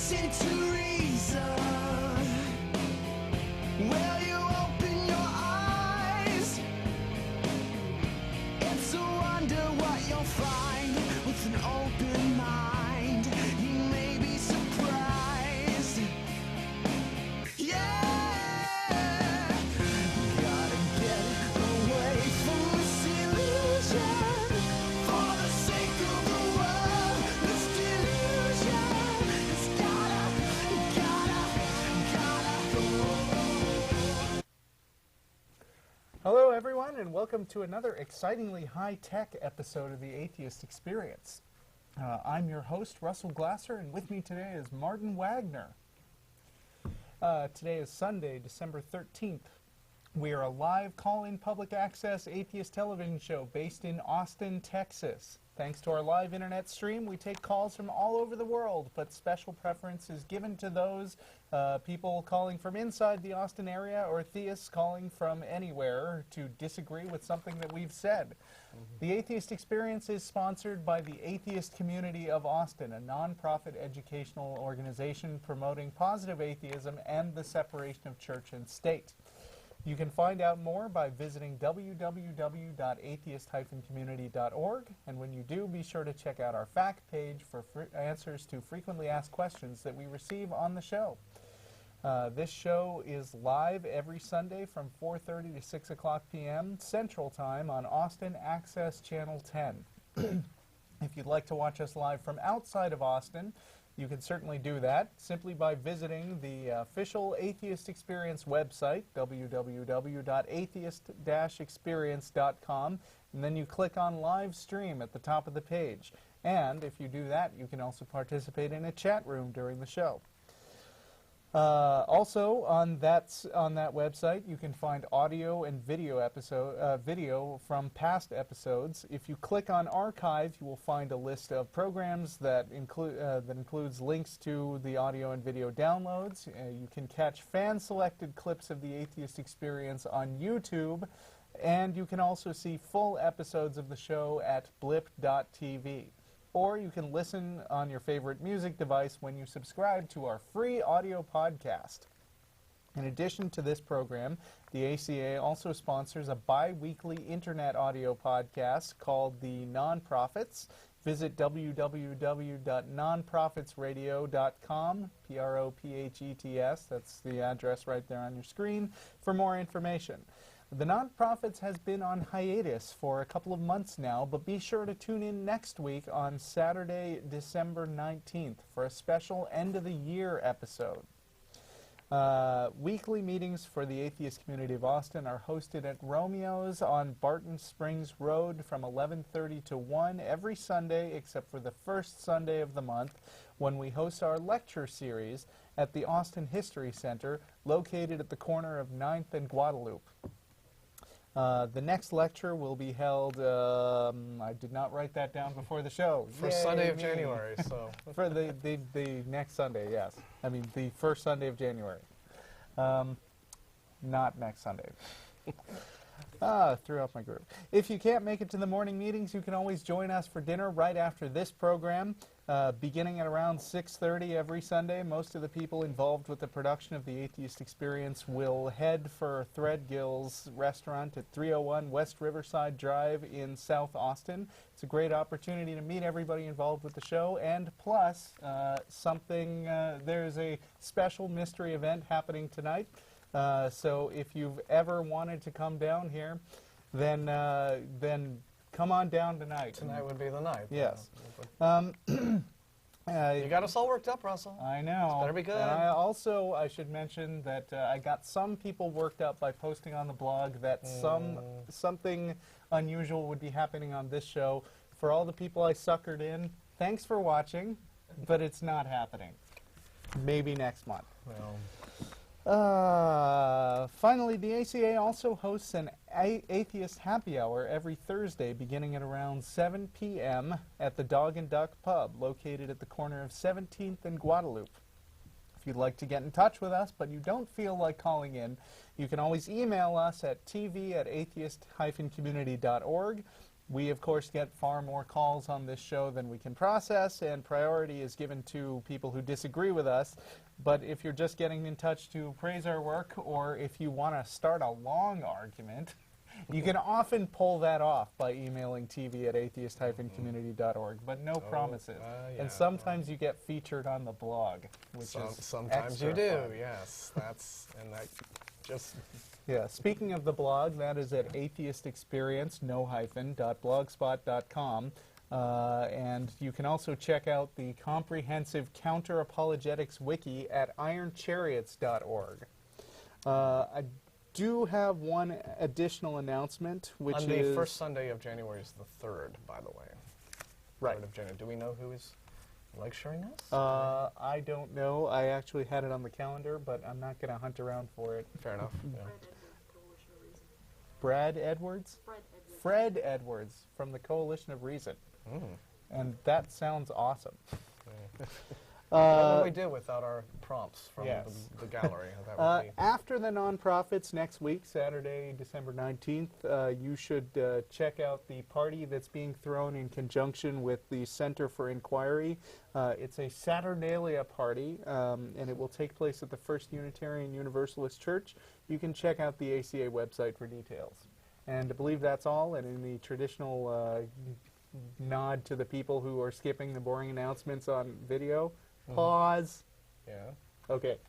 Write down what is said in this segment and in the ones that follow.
listen to reason? Will you open your eyes? It's a wonder what you'll find with an open mind. You may be surprised. Yeah, gotta get away from this illusion. For the sake of the world, this delusion. It's gotta go. Hello everyone, and welcome to another excitingly high-tech episode of the Atheist Experience. I'm your host, Russell Glasser, and with me today is Martin Wagner. Today is Sunday, December 13th. We are a live call-in public access atheist television show based in Austin, Texas. Thanks to our live internet stream, we take calls from all over the world, but special preference is given to those people calling from inside the Austin area or theists calling from anywhere to disagree with something that we've said. The Atheist Experience is sponsored by the Atheist Community of Austin, a non-profit educational organization promoting positive atheism and the separation of church and state. You can find out more by visiting www.atheist-community.org, and when you do, be sure to check out our fact page for answers to frequently asked questions that we receive on the show. This show is live every Sunday from 4:30 to 6 o'clock p.m. Central Time on Austin Access Channel 10. If you'd like to watch us live from outside of Austin, you can certainly do that simply by visiting the official Atheist Experience website, www.atheist-experience.com, and then you click on Live Stream at the top of the page. And if you do that, you can also participate in a chat room during the show. Also, on that website, you can find audio and video video from past episodes. If you click on Archive, you will find a list of programs that includes links to the audio and video downloads. You can catch fan-selected clips of the Atheist Experience on YouTube, and you can also see full episodes of the show at blip.tv. Or you can listen on your favorite music device when you subscribe to our free audio podcast. In addition to this program, the ACA also sponsors a bi-weekly internet audio podcast called The Non-Profits. Visit www.nonprofitsradio.com, P-R-O-P-H-E-T-S, that's the address right there on your screen, for more information. The Non-Profits has been on hiatus for a couple of months now, but be sure to tune in next week on Saturday, December 19th for a special end-of-the-year episode. Weekly meetings for the Atheist Community of Austin are hosted at Romeo's on Barton Springs Road from 11:30 to 1 every Sunday except for the first Sunday of the month, when we host our lecture series at the Austin History Center located at the corner of 9th and Guadalupe. The next lecture will be held, I did not write that down before the show. First Sunday of January, so. For the next Sunday, yes. I mean, the first Sunday of January. Not next Sunday. Threw off my group. If you can't make it to the morning meetings, you can always join us for dinner right after this program. Beginning at around 6:30 every Sunday, most of the people involved with the production of the Atheist Experience will head for Threadgill's restaurant at 301 West Riverside Drive in South Austin. It's a great opportunity to meet everybody involved with the show, and plus, there's a special mystery event happening tonight. So if you've ever wanted to come down here, then come on down tonight. Tonight would be the night. Yes. You got us all worked up, Russell. I know. This better be good. And I should mention that I got some people worked up by posting on the blog that something unusual would be happening on this show. For all the people I suckered in, thanks for watching, but it's not happening. Maybe next month. Well. Finally, the ACA also hosts an Atheist Happy Hour every Thursday beginning at around 7 p.m. at the Dog and Duck Pub, located at the corner of 17th and Guadalupe. If you'd like to get in touch with us, but you don't feel like calling in, you can always email us at tv@atheist-community.org, We, of course, get far more calls on this show than we can process, and priority is given to people who disagree with us. But if you're just getting in touch to praise our work, or if you want to start a long argument, you can often pull that off by emailing tv@atheist-community.org, but no promises. Yeah. And sometimes you get featured on the blog, which is sometimes you do. fun. Yes, and that just. Yeah, speaking of the blog, that is at Atheist Experience, no-blogspot.com. And you can also check out the comprehensive counter-apologetics wiki at ironchariots.org. I do have one additional announcement, which on is... the first Sunday of January is the 3rd, by the way. Right. 3rd of January. Do we know who is lecturing us? I don't know. I actually had it on the calendar, but I'm not going to hunt around for it. Fair enough. Yeah. Brad Edwards? Fred Edwards from the Coalition of Reason. And that sounds awesome. What would we do without our prompts from the gallery? That would be after the nonprofits next week, Saturday, December 19th, you should check out the party that's being thrown in conjunction with the Center for Inquiry. It's a Saturnalia party, and it will take place at the First Unitarian Universalist Church. You can check out the ACA website for details. And I believe that's all, and in the traditional nod to the people who are skipping the boring announcements on video, pause. Yeah. Okay.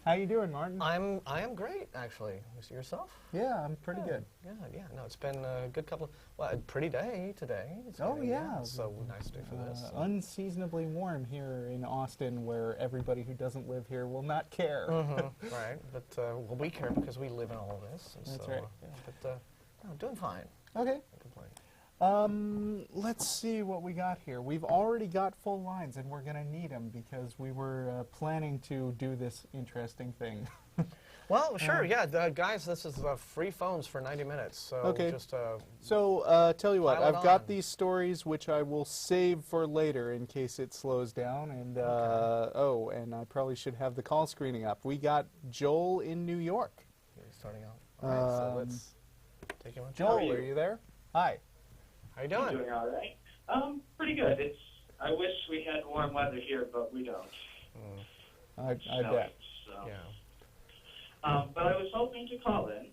How you doing, Martin? I am great, actually. Yourself? Yeah, I'm pretty good. Yeah. No, it's been a good couple. A pretty day today. It's so nice day for this. Unseasonably warm here in Austin, where everybody who doesn't live here will not care. Right, but well, we care because we live in all of this. And That's so, right. Yeah, but I'm doing fine. Okay. No complaint. Let's see what we got here. We've already got full lines, and we're going to need them because we were planning to do this interesting thing. Well, sure, yeah. Guys, this is free phones for 90 minutes. So okay. just tell you what, pile it I've got on. these stories which I will save for later in case it slows down. And and I probably should have the call screening up. We got Joel in New York. Starting out. All right, so let's take him on. Joel, are you there? Hi. How you doing? I'm doing all right. Pretty good. I wish we had warm weather here, but we don't. I Snowy, bet. So. Yeah. But I was hoping to call in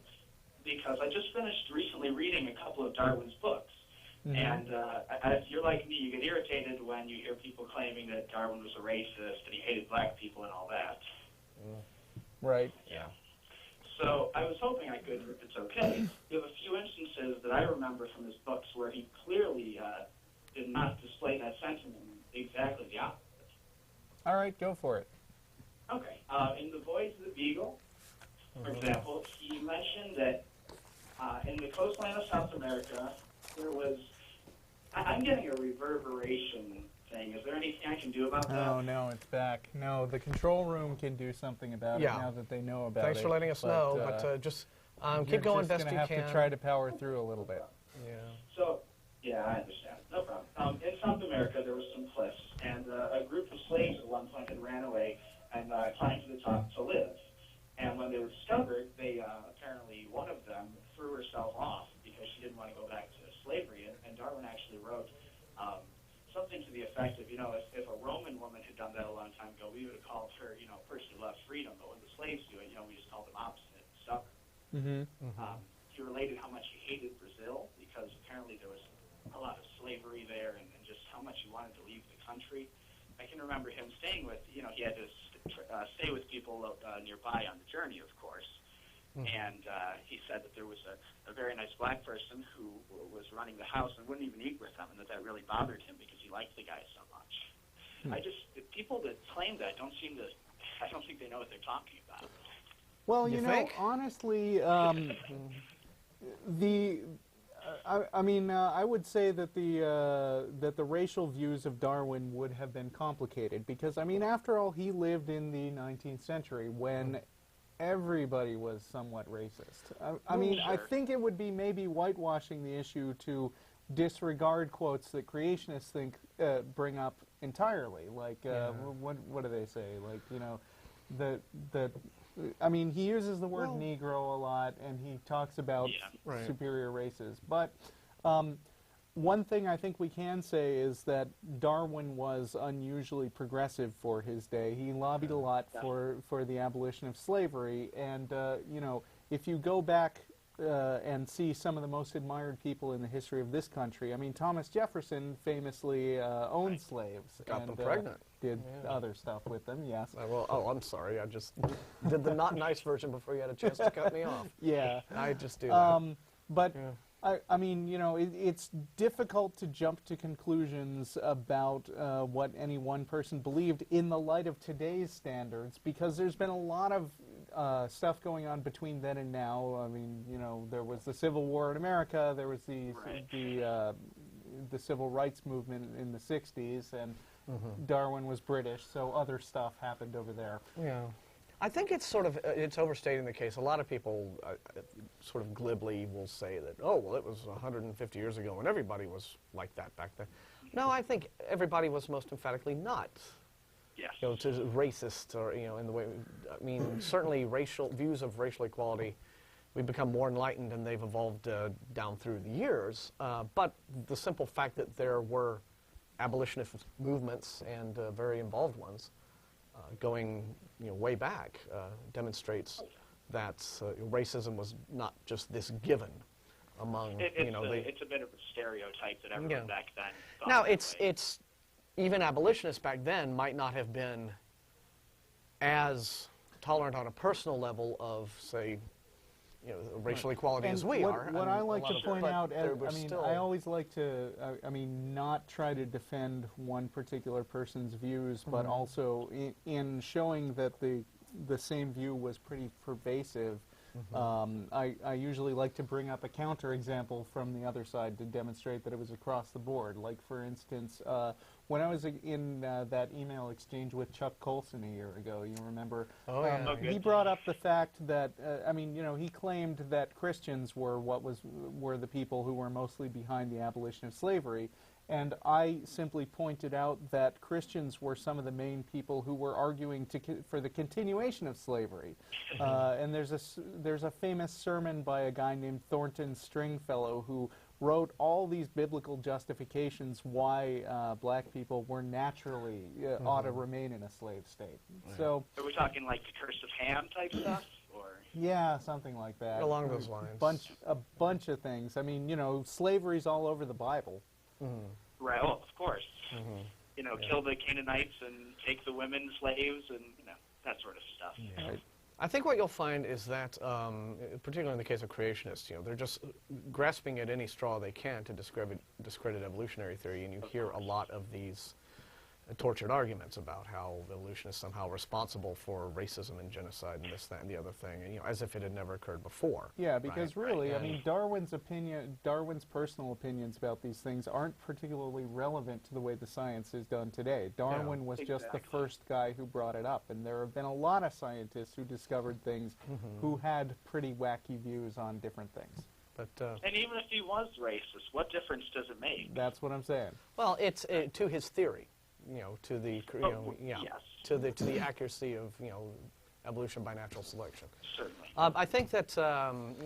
because I just finished recently reading a couple of Darwin's books. And if you're like me, you get irritated when you hear people claiming that Darwin was a racist and he hated black people and all that. Right. Yeah. So I was hoping I could, if it's okay, give a few instances that I remember from his books where he clearly did not display that sentiment, exactly the opposite. All right, go for it. Okay. In The Voyage of the Beagle, for example, he mentioned that in the coastline of South America, there was... I'm getting a reverberation thing. Is there anything I can do about that? Oh, no, it's back. No, the control room can do something about it now that they know about Thanks it. for letting us know, but just keep going best you can. You're just going to have to try to power through a little bit. Yeah. So, yeah, I understand. No problem. In South America, there was some cliffs, and a group of slaves at one point had ran away and climbed to the top to live. And when they were discovered, they apparently, one of them threw herself off because she didn't want to go back to slavery. And Darwin actually wrote something to the effect of, if a Roman woman had done that a long time ago, we would have called her, a person who loves freedom. But when the slaves do it, we just call them obstinate, stubborn. He related how much he hated Brazil because apparently there was a lot of slavery there and just how much he wanted to leave the country. I can remember him staying with, he had to stay with people nearby on the journey, of course. And he said that there was a very nice black person who was running the house and wouldn't even eat with them, and that really bothered him because he liked the guy so much. People that claim that I don't think they know what they're talking about. Well, you know, think? honestly, I would say that the racial views of Darwin would have been complicated because, after all, he lived in the 19th century when everybody was somewhat racist. I think it would be maybe whitewashing the issue to disregard quotes that creationists bring up entirely. Like, what do they say? Like, he uses the word Negro a lot, and he talks about superior races. But one thing I think we can say is that Darwin was unusually progressive for his day. He lobbied a lot for the abolition of slavery, and you know, if you go back and see some of the most admired people in the history of this country, I mean, Thomas Jefferson famously owned slaves. Got and, them pregnant. Did other stuff with them, yes. Well, oh, I'm sorry. I just did the not nice version before you had a chance to cut me off. Yeah. I just do that. But I mean, you know, it's difficult to jump to conclusions about what any one person believed in the light of today's standards, because there's been a lot of stuff going on between then and now. I mean, you know, there was the Civil War in America, there was the Civil Rights Movement in the 60s, and Darwin was British, so other stuff happened over there. Yeah. I think it's sort of, it's overstating the case. A lot of people sort of glibly will say that, oh, well, it was 150 years ago and everybody was like that back then. No, I think everybody was most emphatically not. Yes. You know, to racist, or, you know, in the way, I mean, certainly racial views of racial equality, we've become more enlightened and they've evolved down through the years. But the simple fact that there were abolitionist movements, and very involved ones, going, you know, way back, demonstrates that racism was not just this given among, you know, it's a bit of a stereotype that everyone back then thought. Now, it's even abolitionists back then might not have been as tolerant on a personal level of, say, you know, racial equality as we are. What I like to point out, I mean, I always like to, I mean, not try to defend one particular person's views, but also in showing that the same view was pretty pervasive. I usually like to bring up a counterexample from the other side to demonstrate that it was across the board. Like, for instance, when I was in that email exchange with Chuck Colson a year ago, you remember? Oh, yeah. He brought up the fact that, I mean, you know, he claimed that Christians were were the people who were mostly behind the abolition of slavery. And I simply pointed out that Christians were some of the main people who were arguing for the continuation of slavery. And there's a famous sermon by a guy named Thornton Stringfellow who wrote all these biblical justifications why black people were naturally ought to remain in a slave state. So, are we talking like the Curse of Ham type stuff, or? Yeah, something like that. Along those lines. A bunch of things. I mean, you know, slavery's all over the Bible. Right. Well, of course. You know, kill the Canaanites and take the women slaves, and you know, that sort of stuff. Yeah. Right. I think what you'll find is that, particularly in the case of creationists, you know, they're just grasping at any straw they can to discredit evolutionary theory, and you hear a lot of these tortured arguments about how evolution is somehow responsible for racism and genocide and this, that, and the other thing, and, you know, as if it had never occurred before. Yeah, because right? really, I mean, Darwin's personal opinions about these things aren't particularly relevant to the way the science is done today. Darwin was just the first guy who brought it up, and there have been a lot of scientists who discovered things who had pretty wacky views on different things. But, and even if he was racist, what difference does it make? That's what I'm saying. Well, it's to his theory. You know, to the to the accuracy of, you know, evolution by natural selection. Certainly. I think that you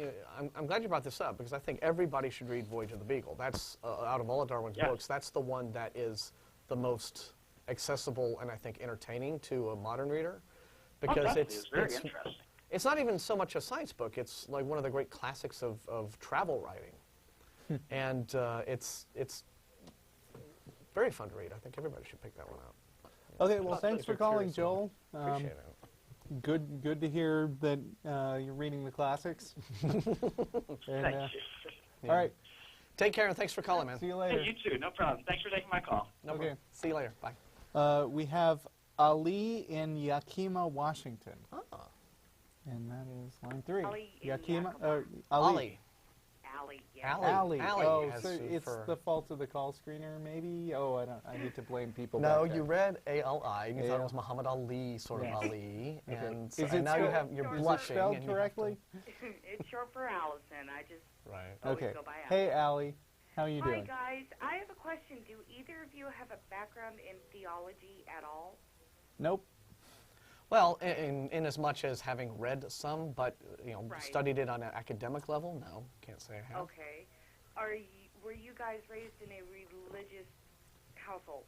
know, I'm glad you brought this up, because I think everybody should read Voyage of the Beagle. That's out of all of Darwin's books, that's the one that is the most accessible and I think entertaining to a modern reader, because it's very interesting. It's not even so much a science book; it's like one of the great classics of travel writing, and it's very fun to read. I think everybody should pick that one out. Okay, well, thanks for calling, Joel. Appreciate it. Good to hear that you're reading the classics. Thank you. All right. Take care, and thanks for calling, man. See you later. Hey, you too. No problem. Thanks for taking my call. No problem. See you later. Bye. We have Ali in Yakima, Washington. Ah. And that is line 3. Ali in Yakima. Ali. Allie, yeah. Allie. Oh, as so it's for- the fault of the call screener, maybe? Oh, I need to blame people. No, back you there. read A-L-I, and you thought it was Muhammad Ali, sort of Yeah. Ali, Okay. and, Is and it now you're spelled- blushing. spelled and you have to- correctly? It's short for Allison. I just Right. always Okay. go by Allie. Hey, Allie. How you Hi, doing? guys. I have a question. Do either of you have a background in theology at all? Nope. Well, in as much as having read some, but, you know, Right. studied it on an academic level, no, can't say I have. Okay. were you guys raised in a religious household?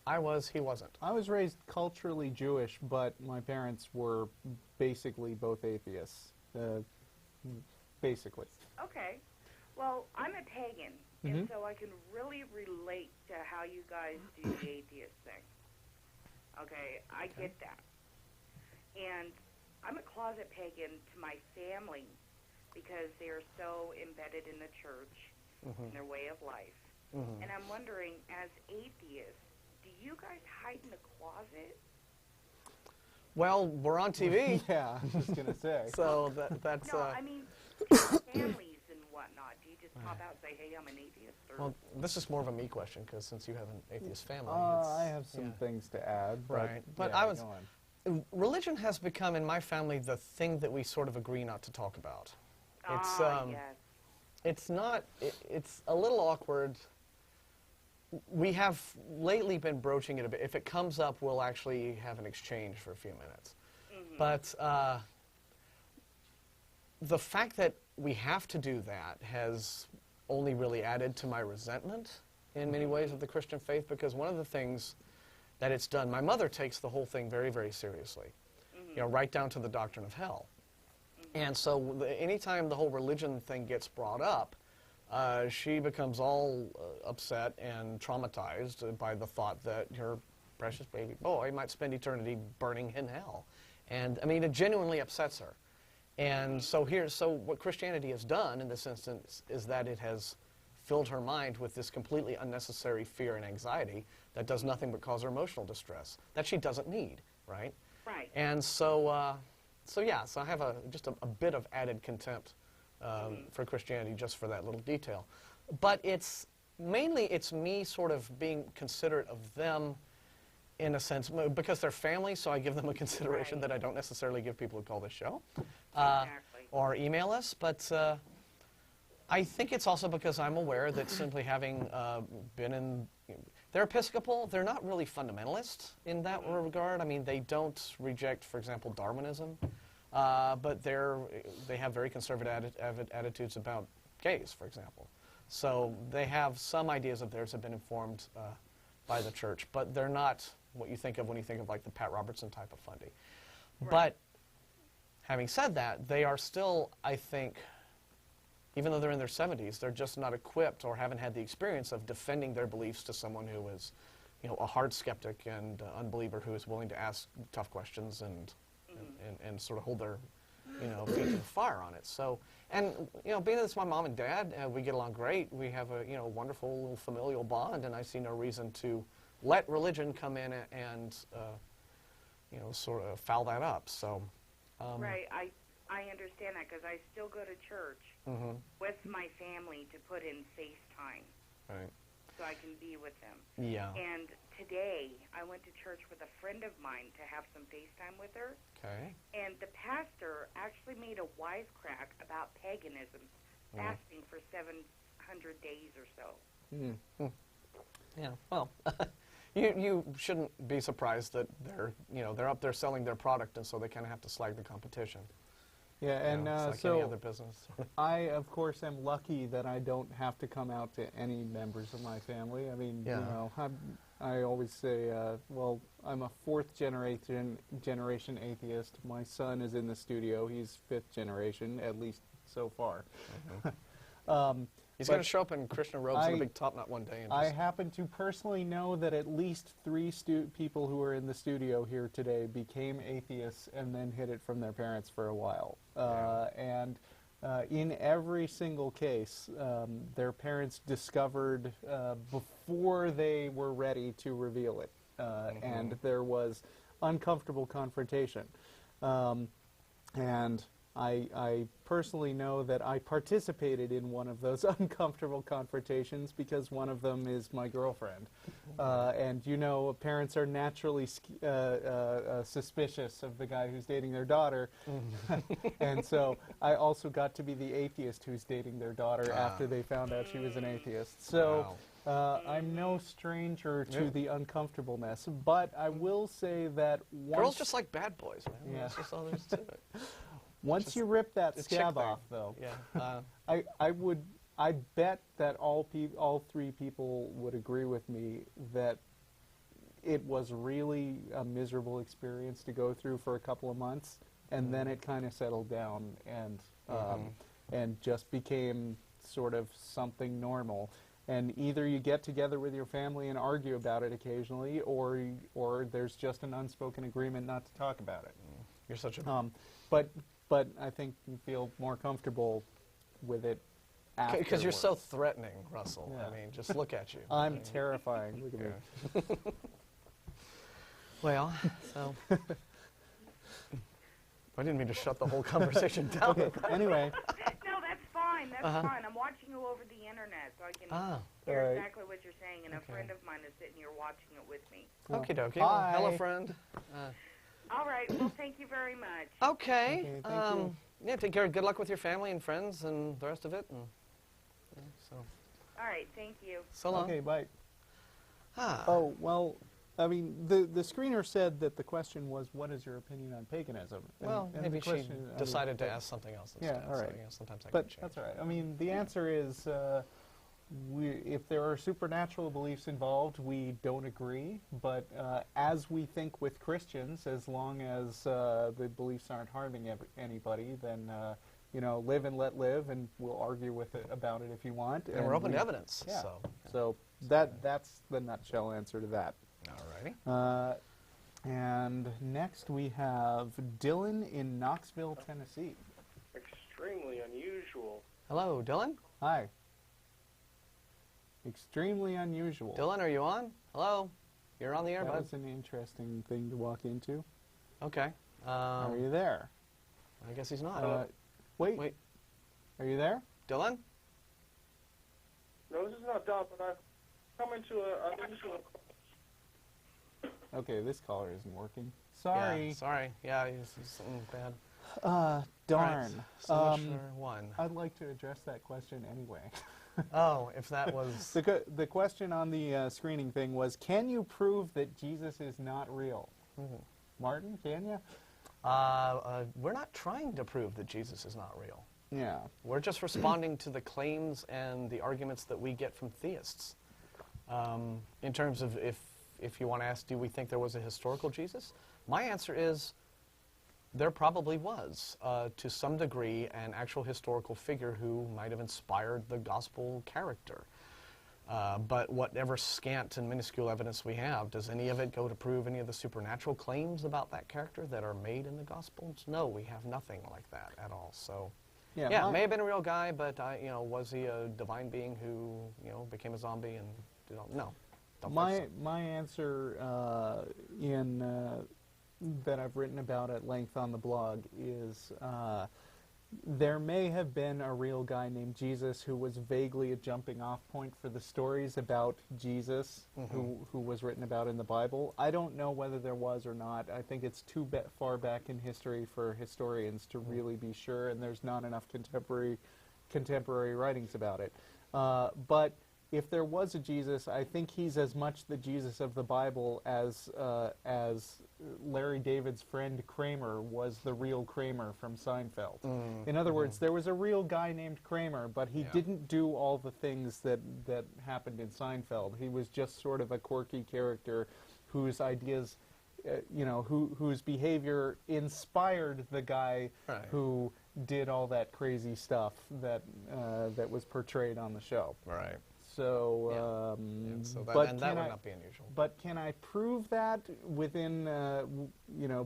I was, he wasn't. I was raised culturally Jewish, but my parents were basically both atheists. Basically. Okay. Well, I'm a pagan, and so I can really relate to how you guys do the atheist thing. Okay, I get that. And I'm a closet pagan to my family because they are so embedded in the church and their way of life. And I'm wondering, as atheists, do you guys hide in the closet? Well, we're on TV. Yeah, I was just going to say. So that's... No, I mean, families and whatnot. Do you just pop out and say, hey, I'm an atheist? Or? Well, this is more of a me question, because since you have an atheist family... I have some things to add. But right. But yeah, I was... go on. Religion has become, in my family, the thing that we sort of agree not to talk about. It's, Yes. it's not... it's a little awkward. We have lately been broaching it a bit. If it comes up, we'll actually have an exchange for a few minutes. But the fact that we have to do that has only really added to my resentment in many ways of the Christian faith, because one of the things that it's done, my mother takes the whole thing very, very seriously, you know, right down to the doctrine of hell. And so anytime the whole religion thing gets brought up, she becomes all upset and traumatized by the thought that her precious baby boy might spend eternity burning in hell. And, I mean, it genuinely upsets her. And so what Christianity has done in this instance is that it has filled her mind with this completely unnecessary fear and anxiety that does nothing but cause her emotional distress that she doesn't need, right? Right. And so I have just a bit of added contempt for Christianity just for that little detail. But it's me sort of being considerate of them in a sense, because they're family, so I give them a consideration that I don't necessarily give people who call this show or email us. But I think it's also because I'm aware that simply having been in... They're Episcopal. They're not really fundamentalist in that regard. I mean, they don't reject, for example, Darwinism. But they have very conservative attitudes about gays, for example. So they have some ideas of theirs have been informed by the church, but they're not what you think of when you think of like the Pat Robertson type of funding. Right. But having said that, they are still, I think, even though they're in their 70s, they're just not equipped or haven't had the experience of defending their beliefs to someone who is, you know, a hard skeptic and unbeliever who is willing to ask tough questions and sort of hold their, you know, feet to the fire on it. So, and, you know, being that it's my mom and dad, we get along great. We have a, you know, wonderful little familial bond, and I see no reason to let religion come in and you know, sort of foul that up. So, right. I understand that because I still go to church with my family to put in FaceTime. Right. So I can be with them. Yeah. And today, I went to church with a friend of mine to have some FaceTime with her. Okay. And the pastor actually made a wisecrack about paganism, fasting for 700 days or so. Yeah, well, you shouldn't be surprised that they're up there selling their product, and so they kind of have to slag the competition. Yeah, and it's like any other business. I, of course, am lucky that I don't have to come out to any members of my family. I mean, you know, I always say, well, I'm a fourth generation atheist. My son is in the studio. He's fifth generation, at least so far. He's going to show up in Christian robes and a big top knot one day. And I happen to personally know that at least 3 people who are in the studio here today became atheists and then hid it from their parents for a while. And in every single case, their parents discovered before they were ready to reveal it. And there was uncomfortable confrontation. And I personally know that I participated in one of those uncomfortable confrontations because one of them is my girlfriend. And you know, parents are naturally suspicious of the guy who's dating their daughter. And so I also got to be the atheist who's dating their daughter after they found out she was an atheist. So I'm no stranger to the uncomfortableness, but I will say that girls just like bad boys, man. Yeah. That's just all there is to it. Once you rip that scab off, though, I would I bet that all three people would agree with me that it was really a miserable experience to go through for a couple of months, and then it kind of settled down and just became sort of something normal. And either you get together with your family and argue about it occasionally, or there's just an unspoken agreement not to talk about it. You're such a... But I think you feel more comfortable with it afterwards. Because you're so threatening, Russell. Yeah. I mean, just look at you. I'm terrifying. Look at me. Well, so... I didn't mean to shut the whole conversation down. Okay, anyway. No, that's fine. That's fine. I'm watching you over the internet, so I can hear Alright. exactly what you're saying, and a friend of mine is sitting here watching it with me. Okie dokie. Hi. Well, hello, friend. All right. Well, thank you very much. Okay. Okay, thank you. Yeah, take care. Good luck with your family and friends and the rest of it. And, yeah, so, All right. Thank you. so long. Okay, bye. Ah. Oh, well, I mean, the screener said that the question was, what is your opinion on paganism? Well, and maybe the she question, I mean, decided to ask something else instead. all right. So, sometimes I But can change. that's all right. I mean, the answer is, if there are supernatural beliefs involved, we don't agree. But as we think with Christians, as long as the beliefs aren't harming anybody, then live and let live, and we'll argue about it if you want. And we're open to evidence. Yeah. So, That's the nutshell answer to that. alrighty. And next we have Dylan in Knoxville, Tennessee. Extremely unusual. Hello, Dylan? Hi. Extremely unusual. Dylan, are you on? Hello? You're on the air, That bud. was an interesting thing to walk into. Okay. Are you there? I guess he's not. Wait. Wait. Are you there? Dylan? No, this is not Don, but I've come into Okay, this caller isn't working. Sorry. Yeah, sorry. Yeah, he's something bad. Darn. Right, so much for one. I'd like to address that question anyway. Oh, if that was... The question on the screening thing was, can you prove that Jesus is not real? Martin, can you? We're not trying to prove that Jesus is not real. Yeah. We're just responding to the claims and the arguments that we get from theists. In terms of if you want to ask, do we think there was a historical Jesus? My answer is there probably was, to some degree, an actual historical figure who might have inspired the gospel character. But whatever scant and minuscule evidence we have, does any of it go to prove any of the supernatural claims about that character that are made in the Gospels? No, we have nothing like that at all. So, yeah, may have been a real guy, but was he a divine being who became a zombie and no? Don't think so. My answer that I've written about at length on the blog is there may have been a real guy named Jesus who was vaguely a jumping off point for the stories about Jesus who was written about in the Bible. I don't know whether there was or not. I think it's too far back in history for historians to really be sure, and there's not enough contemporary writings about it. But if there was a Jesus, I think he's as much the Jesus of the Bible as Larry David's friend Kramer was the real Kramer from Seinfeld. In other words, there was a real guy named Kramer, but he didn't do all the things that happened in Seinfeld. He was just sort of a quirky character whose ideas, whose behavior inspired the guy who did all that crazy stuff that was portrayed on the show. Right. So, so that, but and that would not be unusual. But can I prove that within,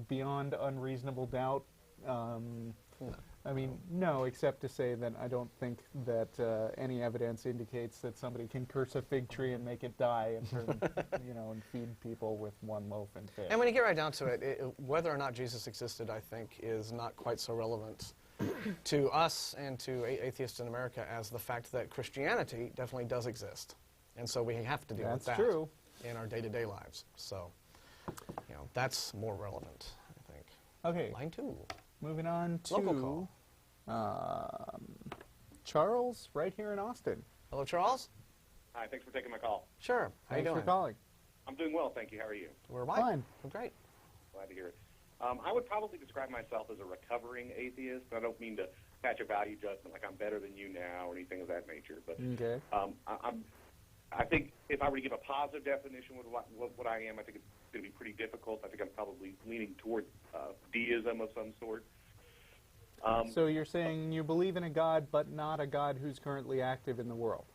beyond unreasonable doubt? No. I mean, no, except to say that I don't think that any evidence indicates that somebody can curse a fig tree and make it die and turn, and feed people with one loaf and fish. And when you get right down to it, whether or not Jesus existed, I think, is not quite so relevant to us and to atheists in America as the fact that Christianity definitely does exist. And so we have to deal with that in our day-to-day lives. So, that's more relevant, I think. Okay. Line 2. Moving on to Local Charles, right here in Austin. Hello, Charles. Hi, thanks for taking my call. Sure. How you Thanks doing? for calling. I'm doing well, thank you. How are you? We're Fine. We're great. Glad to hear it. I would probably describe myself as a recovering atheist. I don't mean to attach a value judgment like I'm better than you now or anything of that nature. But Okay. I think if I were to give a positive definition of what I am, I think it's going to be pretty difficult. I think I'm probably leaning toward deism of some sort. So you're saying you believe in a God, but not a God who's currently active in the world?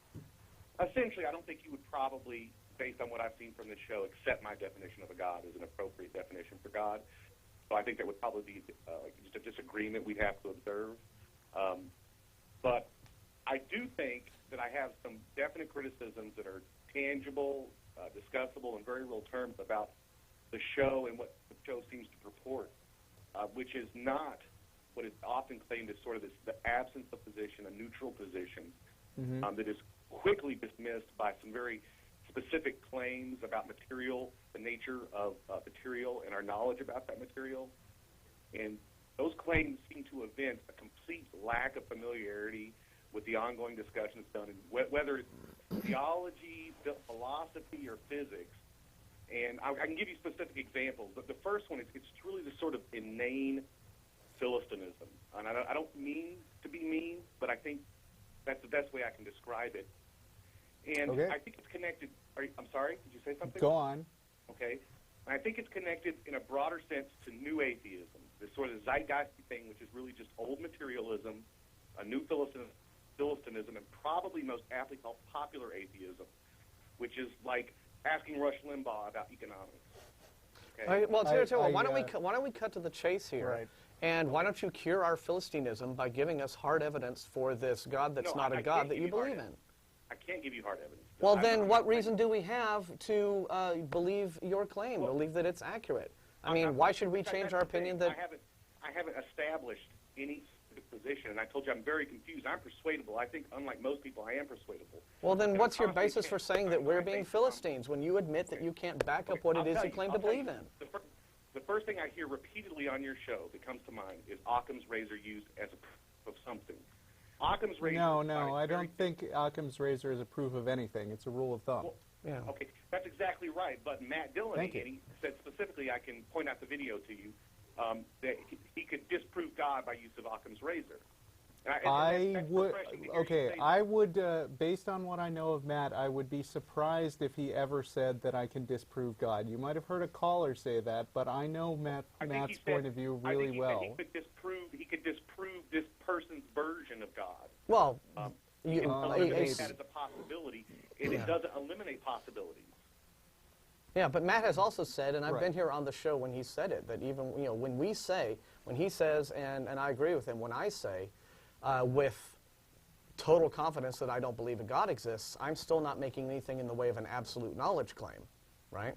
Essentially, I don't think you would probably, based on what I've seen from this show, accept my definition of a God as an appropriate definition for God. So I think there would probably be just a disagreement we'd have to observe. But I do think that I have some definite criticisms that are tangible, discussable, in very real terms about the show and what the show seems to purport, which is not what is often claimed as sort of the absence of position, a neutral position, that is quickly dismissed by some very specific claims about material, the nature of material, and our knowledge about that material. And those claims seem to evince a complete lack of familiarity with the ongoing discussion that's done, whether it's theology, philosophy, or physics. And I can give you specific examples, but the first one is it's really this sort of inane Philistinism. And I don't mean to be mean, but I think that's the best way I can describe it. And Okay. I think it's connected. I'm sorry, did you say something? Go on. Okay. And I think it's connected in a broader sense to new atheism, this sort of zeitgeisty thing, which is really just old materialism, a new Philistinism, and probably most aptly called popular atheism, which is like asking Rush Limbaugh about economics. Okay? All right, well, Tara, why don't we cut to the chase here? Right. And why don't you cure our Philistinism by giving us hard evidence for this God that's not a God that you believe in? I can't give you hard evidence. Well, then what reason do we have to believe your claim, believe that it's accurate? I mean, why should we change our opinion that... I haven't established any position, and I told you I'm very confused. I'm persuadable. I think, unlike most people, I am persuadable. Well, then And what's your honestly basis for can't- saying that we're being I think- Philistines when you admit that you can't back up what it is you claim to believe in? The first thing I hear repeatedly on your show that comes to mind is Occam's razor used as a proof of something. Occam's razor... No, I don't think Occam's razor is a proof of anything. It's a rule of thumb. Well, Yeah. okay, that's exactly right. But Matt Dillon, Thank you. and he said specifically, I can point out the video to you, that he could disprove God by use of Occam's razor. I would, based on what I know of Matt, I would be surprised if he ever said that I can disprove God. You might have heard a caller say that, but I know Matt's point of view really well. He could disprove this person's version of God. Well, Eliminate that as a possibility, and it doesn't eliminate possibilities. yeah, but Matt has also said, and I've been here on the show when he said it, that even when he says, and I agree with him, when I say, with total confidence that I don't believe a God exists, I'm still not making anything in the way of an absolute knowledge claim, right?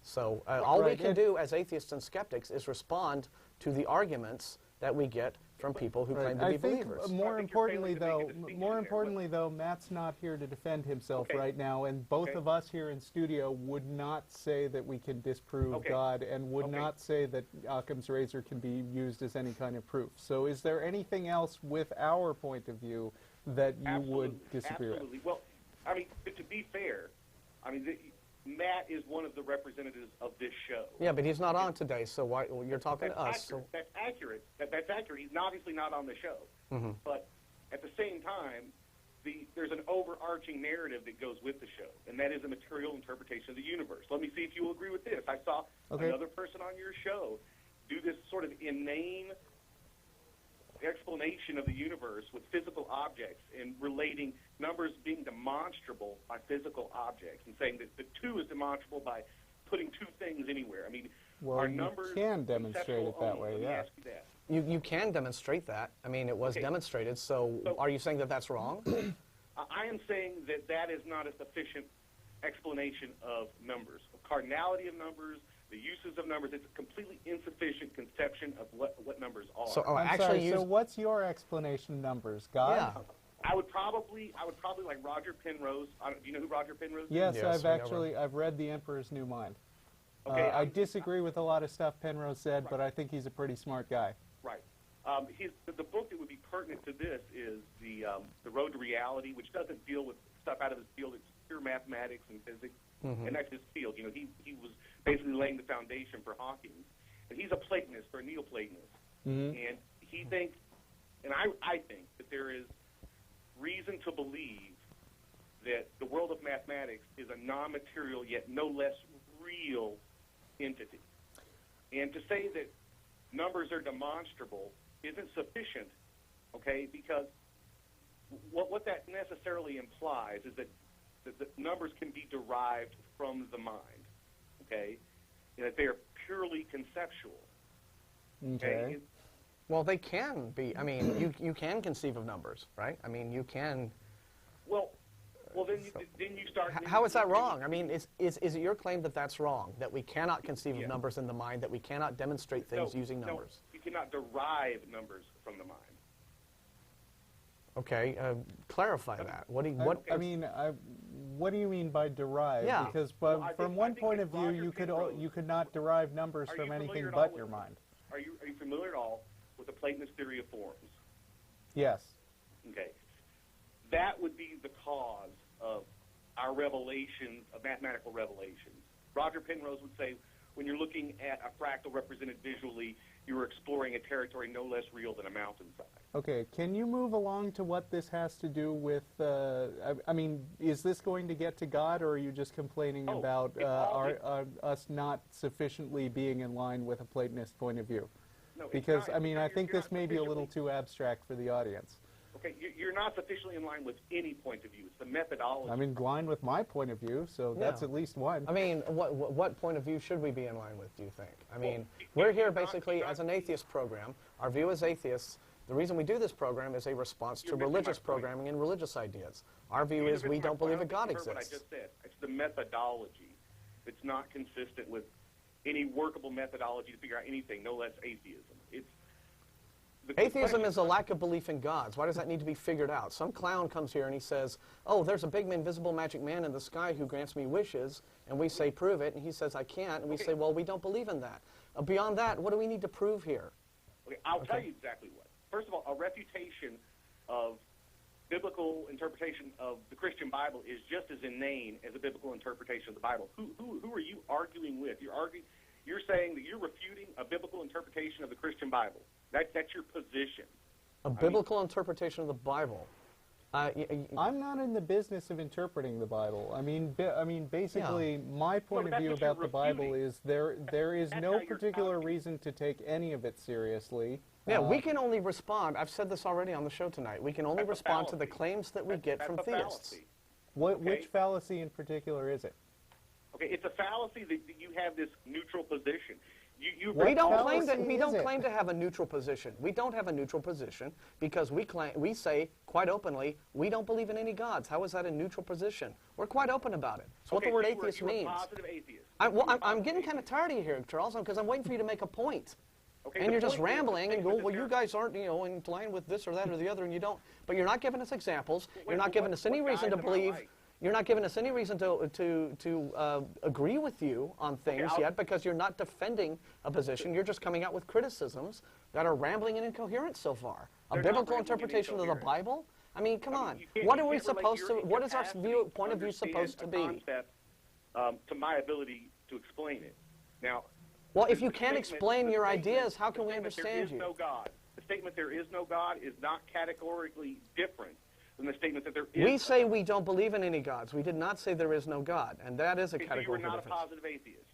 So all we can do as atheists and skeptics is respond to the arguments that we get from people who claim to be believers. More importantly, though, Matt's not here to defend himself right now, and both of us here in studio would not say that we can disprove God, and would not say that Occam's razor can be used as any kind of proof. So is there anything else with our point of view that you would disagree with? Absolutely. Well, I mean, to be fair, I mean, Matt is one of the representatives of this show. Yeah, but he's not on today, so why you're talking to us. So. That's accurate. That's accurate. He's obviously not on the show. But at the same time, there's an overarching narrative that goes with the show, and that is a material interpretation of the universe. Let me see if you will agree with this. I saw another person on your show do this sort of inane explanation of the universe with physical objects and relating numbers being demonstrable by physical objects and saying that the 2 is demonstrable by putting 2 things anywhere. I mean, are numbers you can demonstrate it that way, Let me yeah. ask you that. You can demonstrate that. I mean, it was demonstrated, so are you saying that that's wrong? I am saying that that is not a sufficient explanation of numbers, of cardinality of numbers, the uses of numbers. It's a completely insufficient conception of what numbers are. So, so what's your explanation of numbers, God? Yeah. I would probably like Roger Penrose. Do you know who Roger Penrose is? Yes, I've read The Emperor's New Mind. Okay, I disagree with a lot of stuff Penrose said, but I think he's a pretty smart guy. Right. The book that would be pertinent to this is the Road to Reality, which doesn't deal with stuff out of his field. It's pure mathematics and physics, and that's his field. You know, he was basically laying the foundation for Hawking. and he's a Platonist or a Neoplatonist, Mm-hmm. and he thinks, and I think that there is reason to believe that the world of mathematics is a non-material yet no less real entity. And to say that numbers are demonstrable isn't sufficient, okay, because what that necessarily implies is that the numbers can be derived from the mind, okay, and that they are purely conceptual. Okay. Well, they can be. I mean, you can conceive of numbers, right? I mean, you can. Well, then you start. How is that wrong? I mean, is it your claim that that's wrong, that we cannot conceive Yeah. of numbers in the mind, that we cannot demonstrate things using numbers? No, you cannot derive numbers from the mind. Okay, clarify that. What do you, okay. I mean, what do you mean by derive? Yeah. Because Well, I from think- one I think point that of view, Roger you could not derive numbers Are from you anything familiar at but all your with- mind. Are you familiar at all with the Platonist theory of forms? Yes. Okay. That would be the cause of our revelations, of mathematical revelations. Roger Penrose would say, when you're looking at a fractal represented visually, you're exploring a territory no less real than a mountainside. Okay, can you move along to what this has to do with, I mean, is this going to get to God, or are you just complaining Oh, about it's all- us not sufficiently being in line with a Platonist point of view? No, it's Because, not. I mean, I You're think not this may be a little sufficiently- too abstract for the audience. Okay, you're not sufficiently in line with any point of view. It's the methodology. I'm in line with my point of view, so that's Yeah. at least one. I mean, what point of view should we be in line with, do you think? I mean, you- we're you're here not- basically you're as not- an atheist program. Our view as atheists, the reason we do this program is a response to You're missing my religious point. programming and religious ideas. Our view Even is if we it's my don't point, believe I a God think you heard exists. What I just said. It's the methodology that's not consistent with any workable methodology to figure out anything, no less atheism. It's the Atheism question- is a lack of belief in gods. Why does that need to be figured out? Some clown comes here and he says, oh, there's a big invisible magic man in the sky who grants me wishes, and we say, prove it, and he says, I can't, and we say, well, we don't believe in that. Beyond that, what do we need to prove here? Okay, I'll tell you exactly what. First of all, a refutation of biblical interpretation of the Christian Bible is just as inane as a biblical interpretation of the Bible. Who are you arguing with? You're saying that you're refuting a biblical interpretation of the Christian Bible. That's your position. A biblical interpretation of the Bible. I'm not in the business of interpreting the Bible. I mean, basically, my point but of view that's what about you're the Bible refuting. is there is That's no how you're particular talking. reason to take any of it seriously. Yeah, we can only respond. I've said this already on the show tonight. We can only That's a respond to the fallacy. claims that we get That's from a theists. fallacy. Which okay. fallacy in particular is it? Okay, it's a fallacy that you have this neutral position. You What We don't fallacy claim that we is don't it? claim to have a neutral position. We don't have a neutral position because we say quite openly we don't believe in any gods. How is that a neutral position? We're quite open about it. It's what the word atheist you're means. A positive atheist. I'm getting kind of tired of you here, Charles, because I'm waiting for you to make a point. Okay, And the you're just point is, rambling the and go, statement well, that you there- guys aren't, in line with this or that or the other, and you don't. But you're not giving us examples. Wait, You're not giving what- us any what reason to guys am I believe. like? You're not giving us any reason to agree with you on things I'll- yet because you're not defending a position. You're just coming out with criticisms that are rambling and incoherent so far. A They're not biblical rambling and interpretation of the incoherent. Bible? I mean, come on. You can't- What you are we can't relate supposed to? your What is our incapacity point of view to supposed to understand be? a concept, to my ability to explain it. Now, Well, if the you can't statement- explain the your statement- ideas, how can the we statement, understand there is you? No God. The statement "there is no God" is not categorically different than the statement that there is. We say we don't believe in any gods. We did not say there is no God, and that is a Okay, so you are categorical not a difference. positive atheist.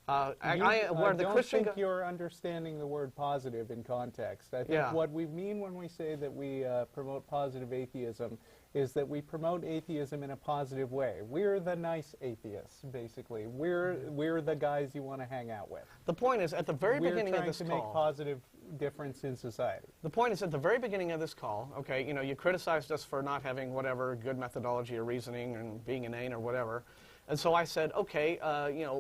Where the don't Christian think you're understanding the word positive in context. I think Yeah. what we mean when we say that we promote positive atheism is that we promote atheism in a positive way. We're the nice atheists, basically. We're the guys you want to hang out with. The point is, at the very We're beginning of trying this to make call, positive difference in society. the point is at the very beginning of this call, okay, you criticized us for not having whatever good methodology or reasoning and being inane or whatever. And so I said, okay,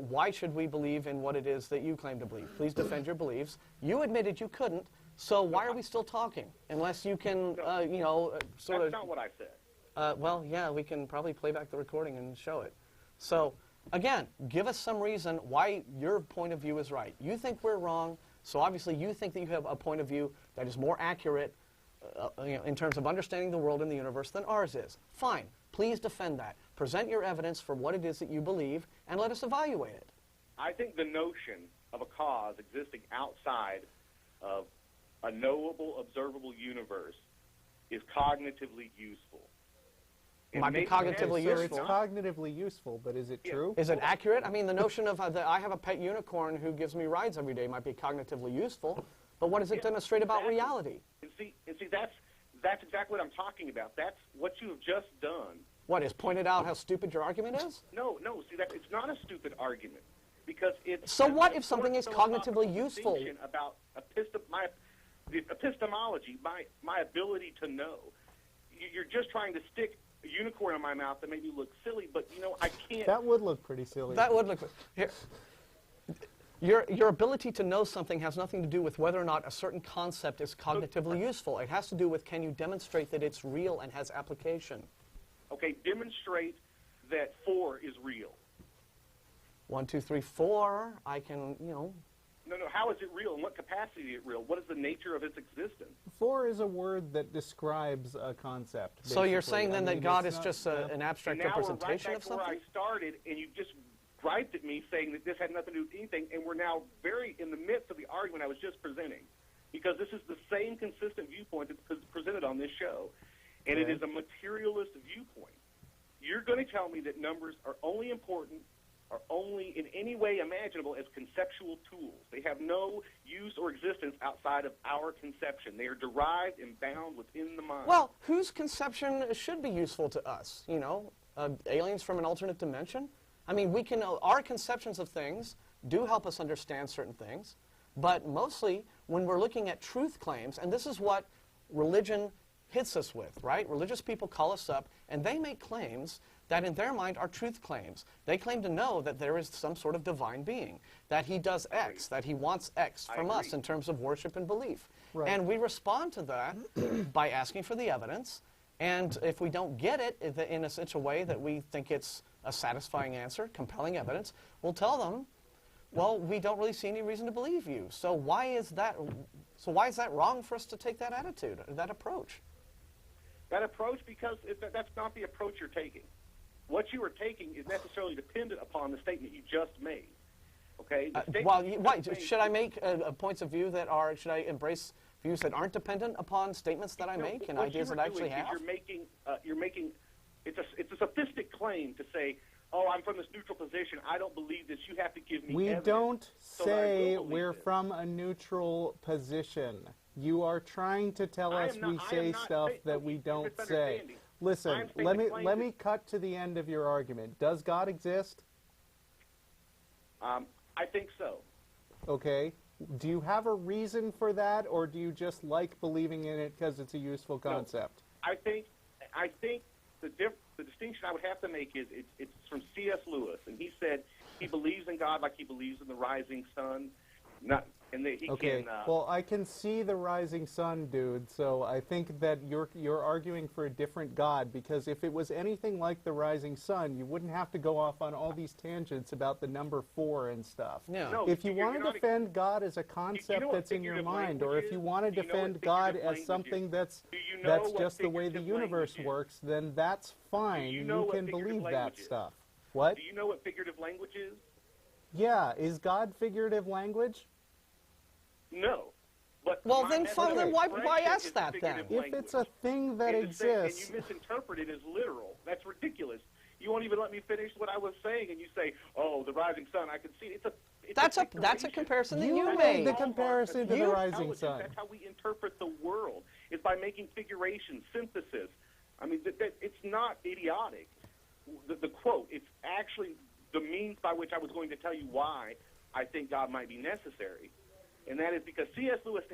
why should we believe in what it is that you claim to believe? Please defend your beliefs. You admitted you couldn't, so why are we still talking? Unless you can, sort That's of... not what I said. Well, yeah, we can probably play back the recording and show it. So, again, give us some reason why your point of view is right. You think we're wrong, so obviously you think that you have a point of view that is more accurate in terms of understanding the world and the universe than ours is. Fine. Please defend that. Present your evidence for what it is that you believe, and let us evaluate it. I think the notion of a cause existing outside of a knowable, observable universe is cognitively useful. It might be cognitively so useful. it's cognitively useful, but is it true? Is it accurate? I mean, the notion of that I have a pet unicorn who gives me rides every day might be cognitively useful, but what does it demonstrate about reality? And see, that's exactly what I'm talking about. That's what you have just done. What, is pointed out how stupid your argument is? No, see, it's not a stupid argument, because it's... So what if something is cognitively useful? About the epistemology, my ability to know. You're just trying to stick a unicorn in my mouth that made me look silly, but, you know, I can't... That would look pretty silly. That would look... Here. Your ability to know something has nothing to do with whether or not a certain concept is cognitively useful. It has to do with, can you demonstrate that it's real and has application? Okay, demonstrate that 4 is real. 1, 2, 3, 4. I can, you know. No, how is it real? In what capacity is it real? What is the nature of its existence? 4 is a word that describes a concept. So you're basically. saying then that God is just an abstract and now representation we're right of back where something? I started, and you just griped at me saying that this had nothing to do with anything, and we're now very in the midst of the argument I was just presenting, because this is the same consistent viewpoint that's presented on this show, and it is a materialist viewpoint. You're going to tell me that numbers are only important, are only in any way imaginable as conceptual tools. They have no use or existence outside of our conception. They are derived and bound within the mind. Well, whose conception should be useful to us? You know, aliens from an alternate dimension? I mean, our conceptions of things do help us understand certain things, but mostly when we're looking at truth claims, and this is what religion hits us with, right? Religious people call us up, and they make claims that in their mind are truth claims. They claim to know that there is some sort of divine being, that he does X, that he wants X from us in terms of worship and belief. Right. And we respond to that by asking for the evidence, and if we don't get it in such a way that we think it's a satisfying answer, compelling evidence, we'll tell them, well, we don't really see any reason to believe you. So why is that wrong for us to take that attitude, that approach? That approach, because that's not the approach you're taking. What you are taking is necessarily dependent upon the statement you just made. Okay? Should I make points of view that are, should I embrace views that aren't dependent upon statements that I make and ideas that I actually have? You're making, it's a sophistic claim to say, oh, I'm from this neutral position, I don't believe this, you have to give me evidence. We don't say we're from a neutral position. You are trying to tell us we say stuff that we don't say. Listen, let me cut to the end of your argument. Does God exist? I think so. Okay. Do you have a reason for that, or do you just like believing in it because it's a useful concept? No, I think the distinction I would have to make is it's from C.S. Lewis, and he said he believes in God like he believes in the rising sun. Well, I can see the rising sun, dude, so I think that you're arguing for a different God, because if it was anything like the rising sun, you wouldn't have to go off on all these tangents about the number 4 and stuff. Yeah. No, if you want to defend God as a concept that's in your mind, or if you want to defend God as something that's just the way the universe works, then that's fine. You can believe that stuff. What? Do you know what figurative language is? Yeah. Is God figurative language? No. But well, then why ask that then? If it's a thing that exists... And you misinterpret it as literal. That's ridiculous. You won't even let me finish what I was saying, and you say, oh, the rising sun, I can see it. That's a comparison that you made. The comparison to the rising sun. That's how we interpret the world, is by making figuration, synthesis. I mean, it's not idiotic. The quote, it's actually the means by which I was going to tell you why I think God might be necessary. And that is because C.S. Lewis,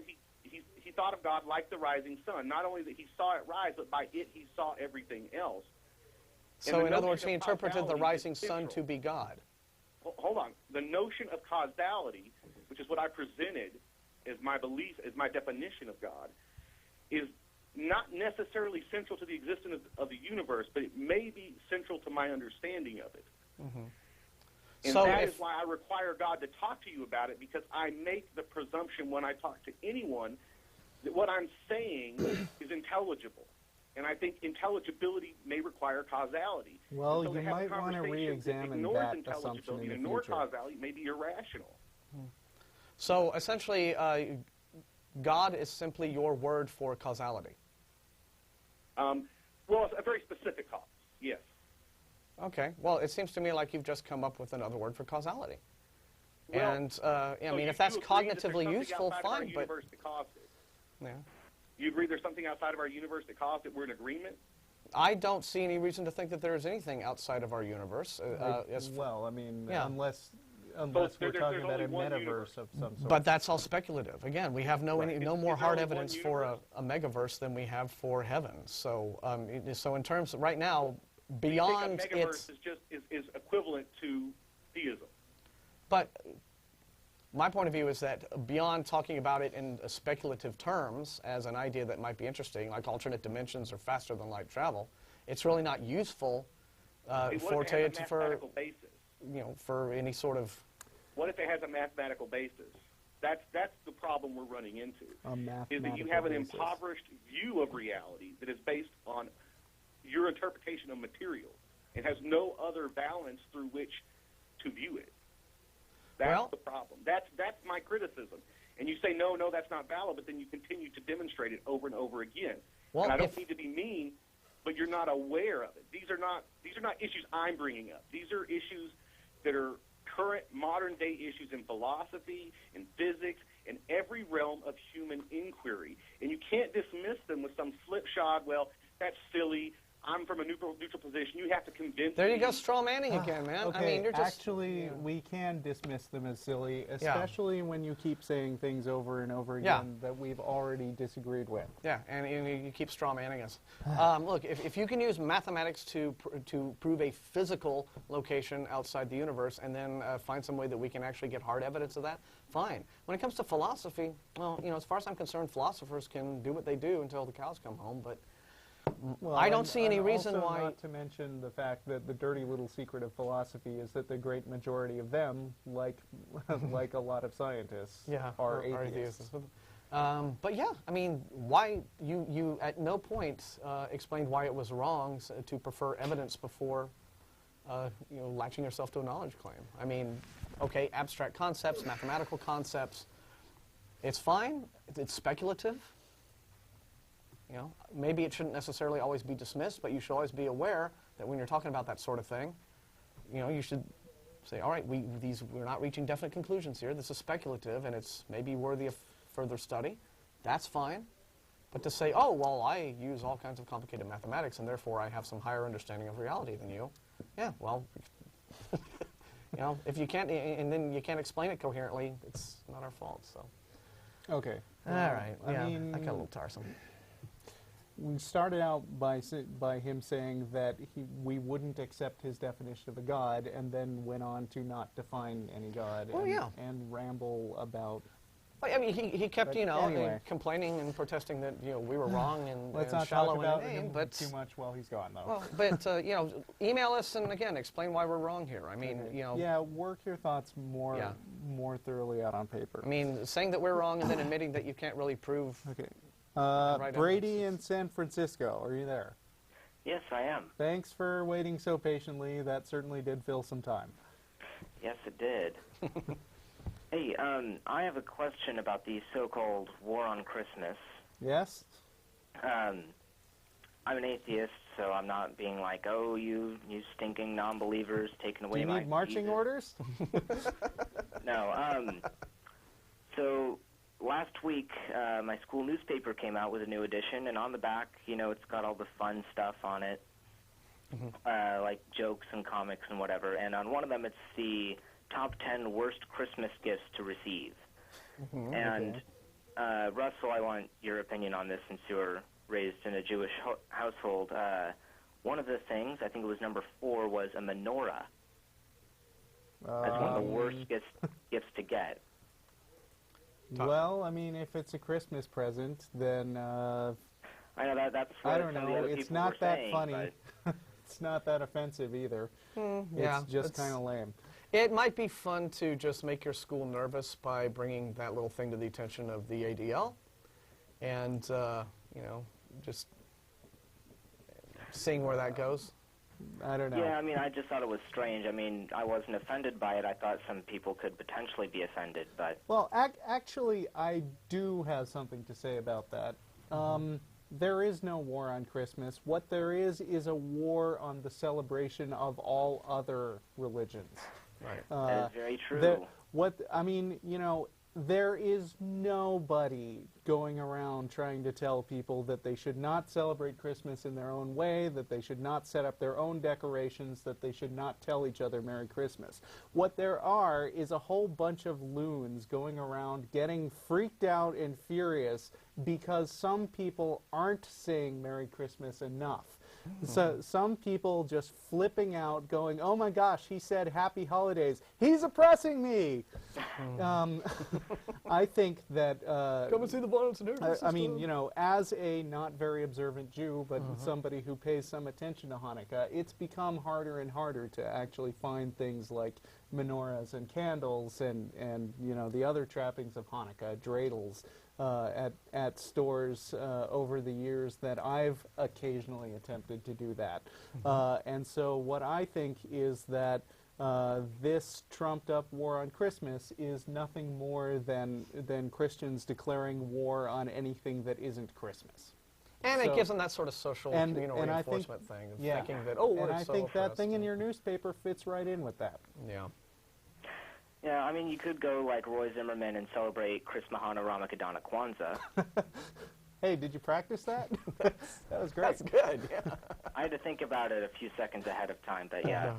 he thought of God like the rising sun. Not only that he saw it rise, but by it he saw everything else. So in other words, he interpreted the rising sun to be God. Well, hold on. The notion of causality, which is what I presented as my belief, as my definition of God, is not necessarily central to the existence of the universe, but it may be central to my understanding of it. Mm-hmm. And so that is why I require God to talk to you about it, because I make the presumption when I talk to anyone that what I'm saying is intelligible. And I think intelligibility may require causality. Well, so you might want to re-examine that assumption in the future. Ignore causality may be irrational. So essentially, God is simply your word for causality. Well, it's a very specific cause, yes. Okay. Well, it seems to me like you've just come up with another word for causality. Well, And, so I mean, you if that's do agree that there's cognitively something useful, outside of our fine, but... universe that caused it? Yeah. You agree there's something outside of our universe that caused it? We're in agreement? I don't see any reason to think that there is anything outside of our universe. Well, I mean, Yeah. unless there's we're talking about only a one metaverse universe. of some sort. But that's all speculative. Again, we have no Right. no Is more there hard only one evidence for a megaverse than we have for heaven. So, so in terms right now, beyond Do you think a its, megaverse is equivalent to theism? but my point of view is that beyond talking about it in speculative terms as an idea that might be interesting, like alternate dimensions or faster than light travel, it's really not useful What for if it has a mathematical basis? for any sort of. What if it has a mathematical basis? That's the problem we're running into. Is that you mathematical have an basis. impoverished view of reality that is based on your interpretation of material and has no other balance through which to view it. That's Well- the problem. That's my criticism. And you say, no, that's not valid, but then you continue to demonstrate it over and over again. Well, and I don't if- mean to be mean, but you're not aware of it. These are not issues I'm bringing up. These are issues that are current modern-day issues in philosophy, in physics, in every realm of human inquiry. And you can't dismiss them with some slipshod, well, that's silly, I'm from a neutral position. You have to convince There you me. go, straw manning again, man. Okay, I mean, you're just actually, we can dismiss them as silly, especially when you keep saying things over and over Yeah. again that we've already disagreed with. Yeah, and you keep straw manning us. Look, if you can use mathematics to prove a physical location outside the universe and then find some way that we can actually get hard evidence of that, fine. When it comes to philosophy, well, as far as I'm concerned, philosophers can do what they do until the cows come home, but Well, I don't see any reason also why... Not to mention the fact that the dirty little secret of philosophy is that the great majority of them, like like a lot of scientists, are atheists. But yeah, I mean, why you at no point explained why it was wrong to prefer evidence before latching yourself to a knowledge claim. I mean, okay, abstract concepts, mathematical concepts, it's fine. It's speculative. Maybe it shouldn't necessarily always be dismissed, but you should always be aware that when you're talking about that sort of thing, you should say, all right, we're not reaching definite conclusions here. This is speculative, and it's maybe worthy of further study. That's fine. But to say, oh, well, I use all kinds of complicated mathematics, and therefore I have some higher understanding of reality than you. Yeah, well, if you can't, and then you can't explain it coherently, it's not our fault. So. Okay. All right. Yeah, I mean, that got a little tiresome. we started out by him saying that we wouldn't accept his definition of a god, and then went on to not define any god and ramble about. Well, I mean, he kept, anyway. complaining and protesting that we were wrong and, Let's and not shallow talk about in the name, him but too much while he's gone, though. well, but email us and again explain why we're wrong here. I mean, Yeah, work your thoughts more thoroughly out on paper. I mean, saying that we're wrong and then admitting that you can't really prove. Okay. Right Brady in San Francisco, are you there? Yes, I am. Thanks for waiting so patiently. That certainly did fill some time. Yes, it did. Hey, I have a question about the so-called war on Christmas. Yes? I'm an atheist, so I'm not being like, oh, you stinking non-believers taking away Do you my need marching Jesus. orders? No. So last week, my school newspaper came out with a new edition, and on the back, it's got all the fun stuff on it, like jokes and comics and whatever. And on one of them, it's the top 10 worst Christmas gifts to receive. And Russell, I want your opinion on this since you were raised in a Jewish household. One of the things, I think it was number 4, was a menorah. That's one of the worst gifts to get. Well, I mean, if it's a Christmas present, then I know that's what I don't some of the know. other It's people not were that saying, funny. but- It's not that offensive either. Yeah, It's just it's- kind of lame. It might be fun to just make your school nervous by bringing that little thing to the attention of the ADL, and just seeing where that goes. I don't know. Yeah, I mean, I just thought it was strange. I mean, I wasn't offended by it. I thought some people could potentially be offended, but... Well, actually, I do have something to say about that. There is no war on Christmas. What there is a war on the celebration of all other religions. Right. That is very true. I mean, you know, there is nobody going around trying to tell people that they should not celebrate Christmas in their own way, that they should not set up their own decorations, that they should not tell each other Merry Christmas. What there are is a whole bunch of loons going around getting freaked out and furious because some people aren't saying Merry Christmas enough. So some people just flipping out, going, "Oh my gosh, he said Happy Holidays. He's oppressing me." I think that Come and see the violence and nervous I mean, you know, as a not very observant Jew, but somebody who pays some attention to Hanukkah, it's become harder and harder to actually find things like menorahs and candles and you know, the other trappings of Hanukkah, dreidels, at stores over the years that I've occasionally attempted to do that. And so what I think is that this trumped-up war on Christmas is nothing more than Christians declaring war on anything that isn't Christmas. And it gives them that sort of social communal and reinforcement thing of yeah, thinking that, oh, we're and I so think that oppressed. thing in your newspaper fits right in with that. Yeah. Yeah, I mean, you could go like Roy Zimmerman and celebrate Chris Mahana Ramakadana Kwanzaa. Hey, did you practice that? That was great. That's good, yeah. I had to think about it a few seconds ahead of time, but yeah.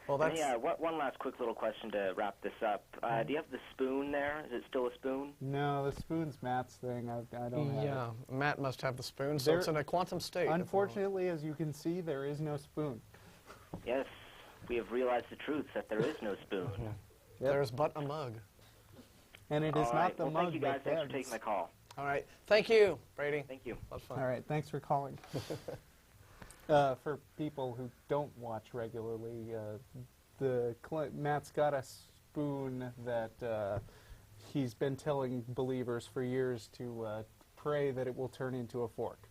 Well, And that's... yeah, one last quick little question to wrap this up. Do you have the spoon there? Is it still a spoon? No, the spoon's Matt's thing. I don't have Yeah, it. Matt must have the spoon, so There- it's in a quantum state. Unfortunately, as you can see, there is no spoon. Yes, we have realized the truth that there is no spoon. Yep. There's but a mug. And it is All not right. the Well, mug thank you guys. that Thanks for bends. taking my call. All right. Thank you, Brady. Thank you. That was fun. All right, thanks for calling. For people who don't watch regularly, Matt's got a spoon that he's been telling believers for years to pray that it will turn into a fork.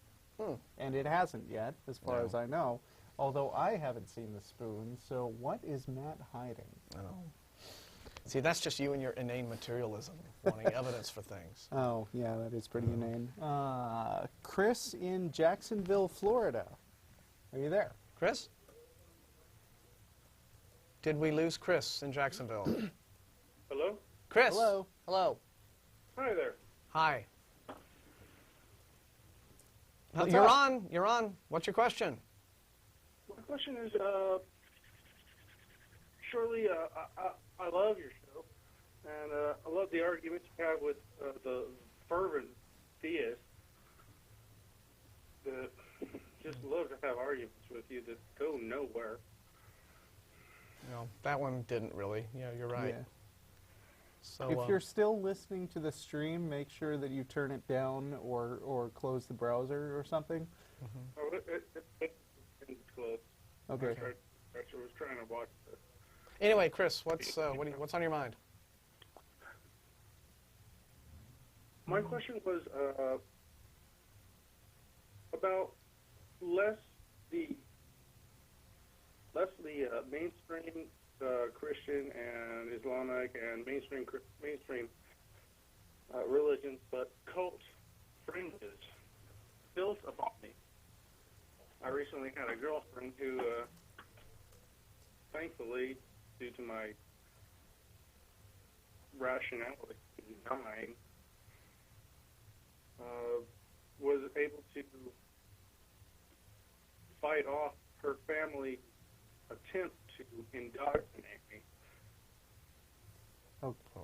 And it hasn't yet, as far as I know, although I haven't seen the spoon, so what is Matt hiding? Oh. See, that's just you and your inane materialism, wanting evidence for things. Oh, yeah, that is pretty inane. Chris in Jacksonville, Florida. Are you there? Chris? Did we lose Chris in Jacksonville? Hello? Chris? Hello. Hello. Hi there. Hi. What's You're up? on. You're on. What's your question? My question is, surely I love your show, and I love the arguments you have with the fervent theists that just love to have arguments with you that go nowhere. No, that one didn't really. Yeah, you're right. Yeah. So, If you're still listening to the stream, make sure that you turn it down or close the browser or something. Oh, it's close. Okay. I was trying to watch this. anyway, Chris, what's on your mind? My question was about less the mainstream Christian and Islamic and mainstream religions, but cult fringes built upon me. I recently had a girlfriend who, thankfully, due to my rationality in dying, was able to fight off her family attempt to indoctrinate me.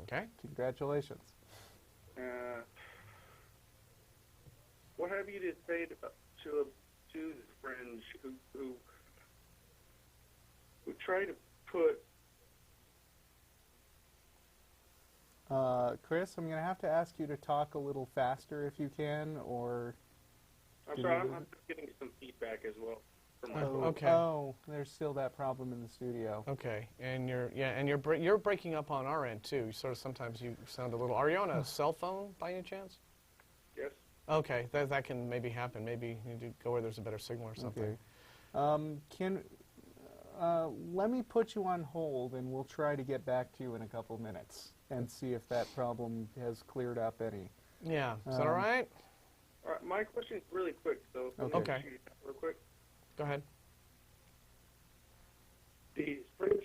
Okay. Congratulations. What have you to say to the friends who try to put? Chris, I'm going to have to ask you to talk a little faster if you can, or... I'm sorry, I'm getting some feedback as well from my phone. Okay. Oh, there's still that problem in the studio. Okay, and you're breaking up on our end too. Sort of sometimes you sound a little. Are you on a cell phone by any chance? Yes. Okay, that can maybe happen. Maybe you need to go where there's a better signal or something. Okay. Let me put you on hold, and we'll try to get back to you in a couple minutes and see if that problem has cleared up any. Yeah, is that all right? All right, my question is really quick, so Okay. Real quick. Go ahead. The British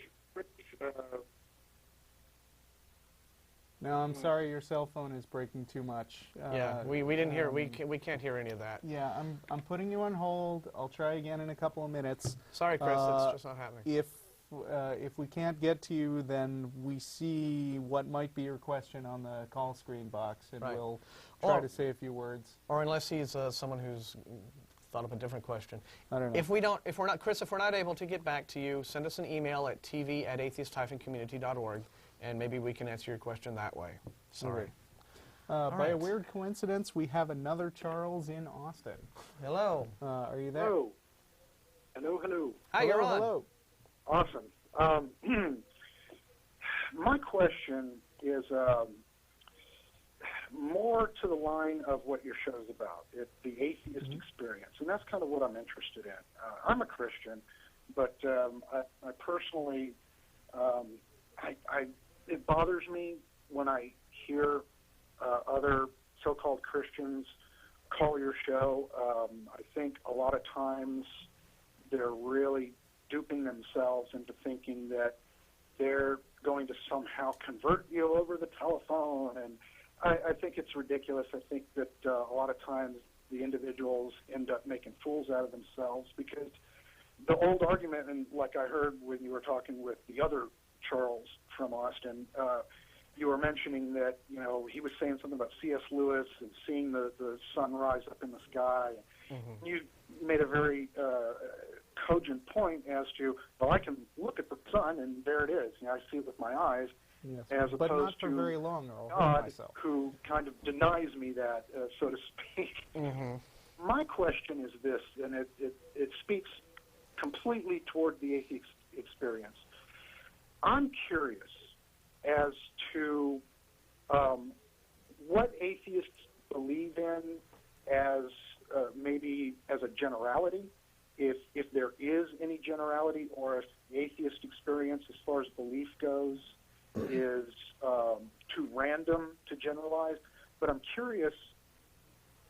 No, I'm sorry, your cell phone is breaking too much. Yeah, we didn't hear. We can't hear any of that. Yeah, I'm putting you on hold. I'll try again in a couple of minutes. Sorry, Chris, it's just not happening. If we can't get to you, then we see what might be your question on the call screen box, and Right. we'll try to say a few words. Or unless he's someone who's thought up a different question. I don't know. If we're not able to get back to you, send us an email at tv@atheist-community.org, and maybe we can answer your question that way. Sorry. By right. a weird coincidence, we have another Charles in Austin. Hello. Are you there? Hello. Hello. Hi, you're on. Hello. Awesome. My question is more to the line of what your show's about. It's the Atheist Experience, and that's kind of what I'm interested in. I'm a Christian, but I personally, it bothers me when I hear other so-called Christians call your show. I think a lot of times they're really duping themselves into thinking that they're going to somehow convert you over the telephone, and I think it's ridiculous. I think that a lot of times the individuals end up making fools out of themselves, because the old argument, and like I heard when you were talking with the other Charles from Austin, you were mentioning that, you know, he was saying something about C.S. Lewis and seeing the sun rise up in the sky. Mm-hmm. You made a very cogent point as to, well, I can look at the sun and there it is. You know, I see it with my eyes. Yes, as but opposed not for to very long, or I'll hurt God, myself. who kind of denies me that, so to speak. Mm-hmm. My question is this, and it speaks completely toward the Atheist Experience. I'm curious as to what atheists believe in as maybe as a generality, if there is any generality, or if the Atheist Experience, as far as belief goes, is too random to generalize. But I'm curious,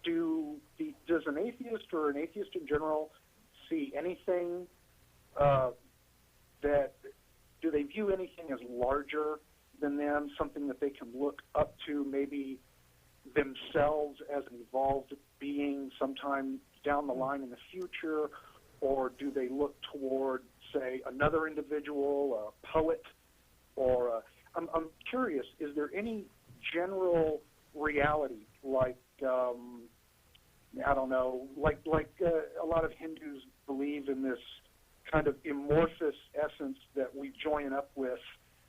does an atheist or an atheist in general see anything do they view anything as larger than them, something that they can look up to, maybe themselves as an evolved being sometime down the line in the future? Or do they look toward, say, another individual, a poet, or I'm curious, is there any general reality, like, I don't know, like a lot of Hindus believe in this kind of amorphous essence that we join up with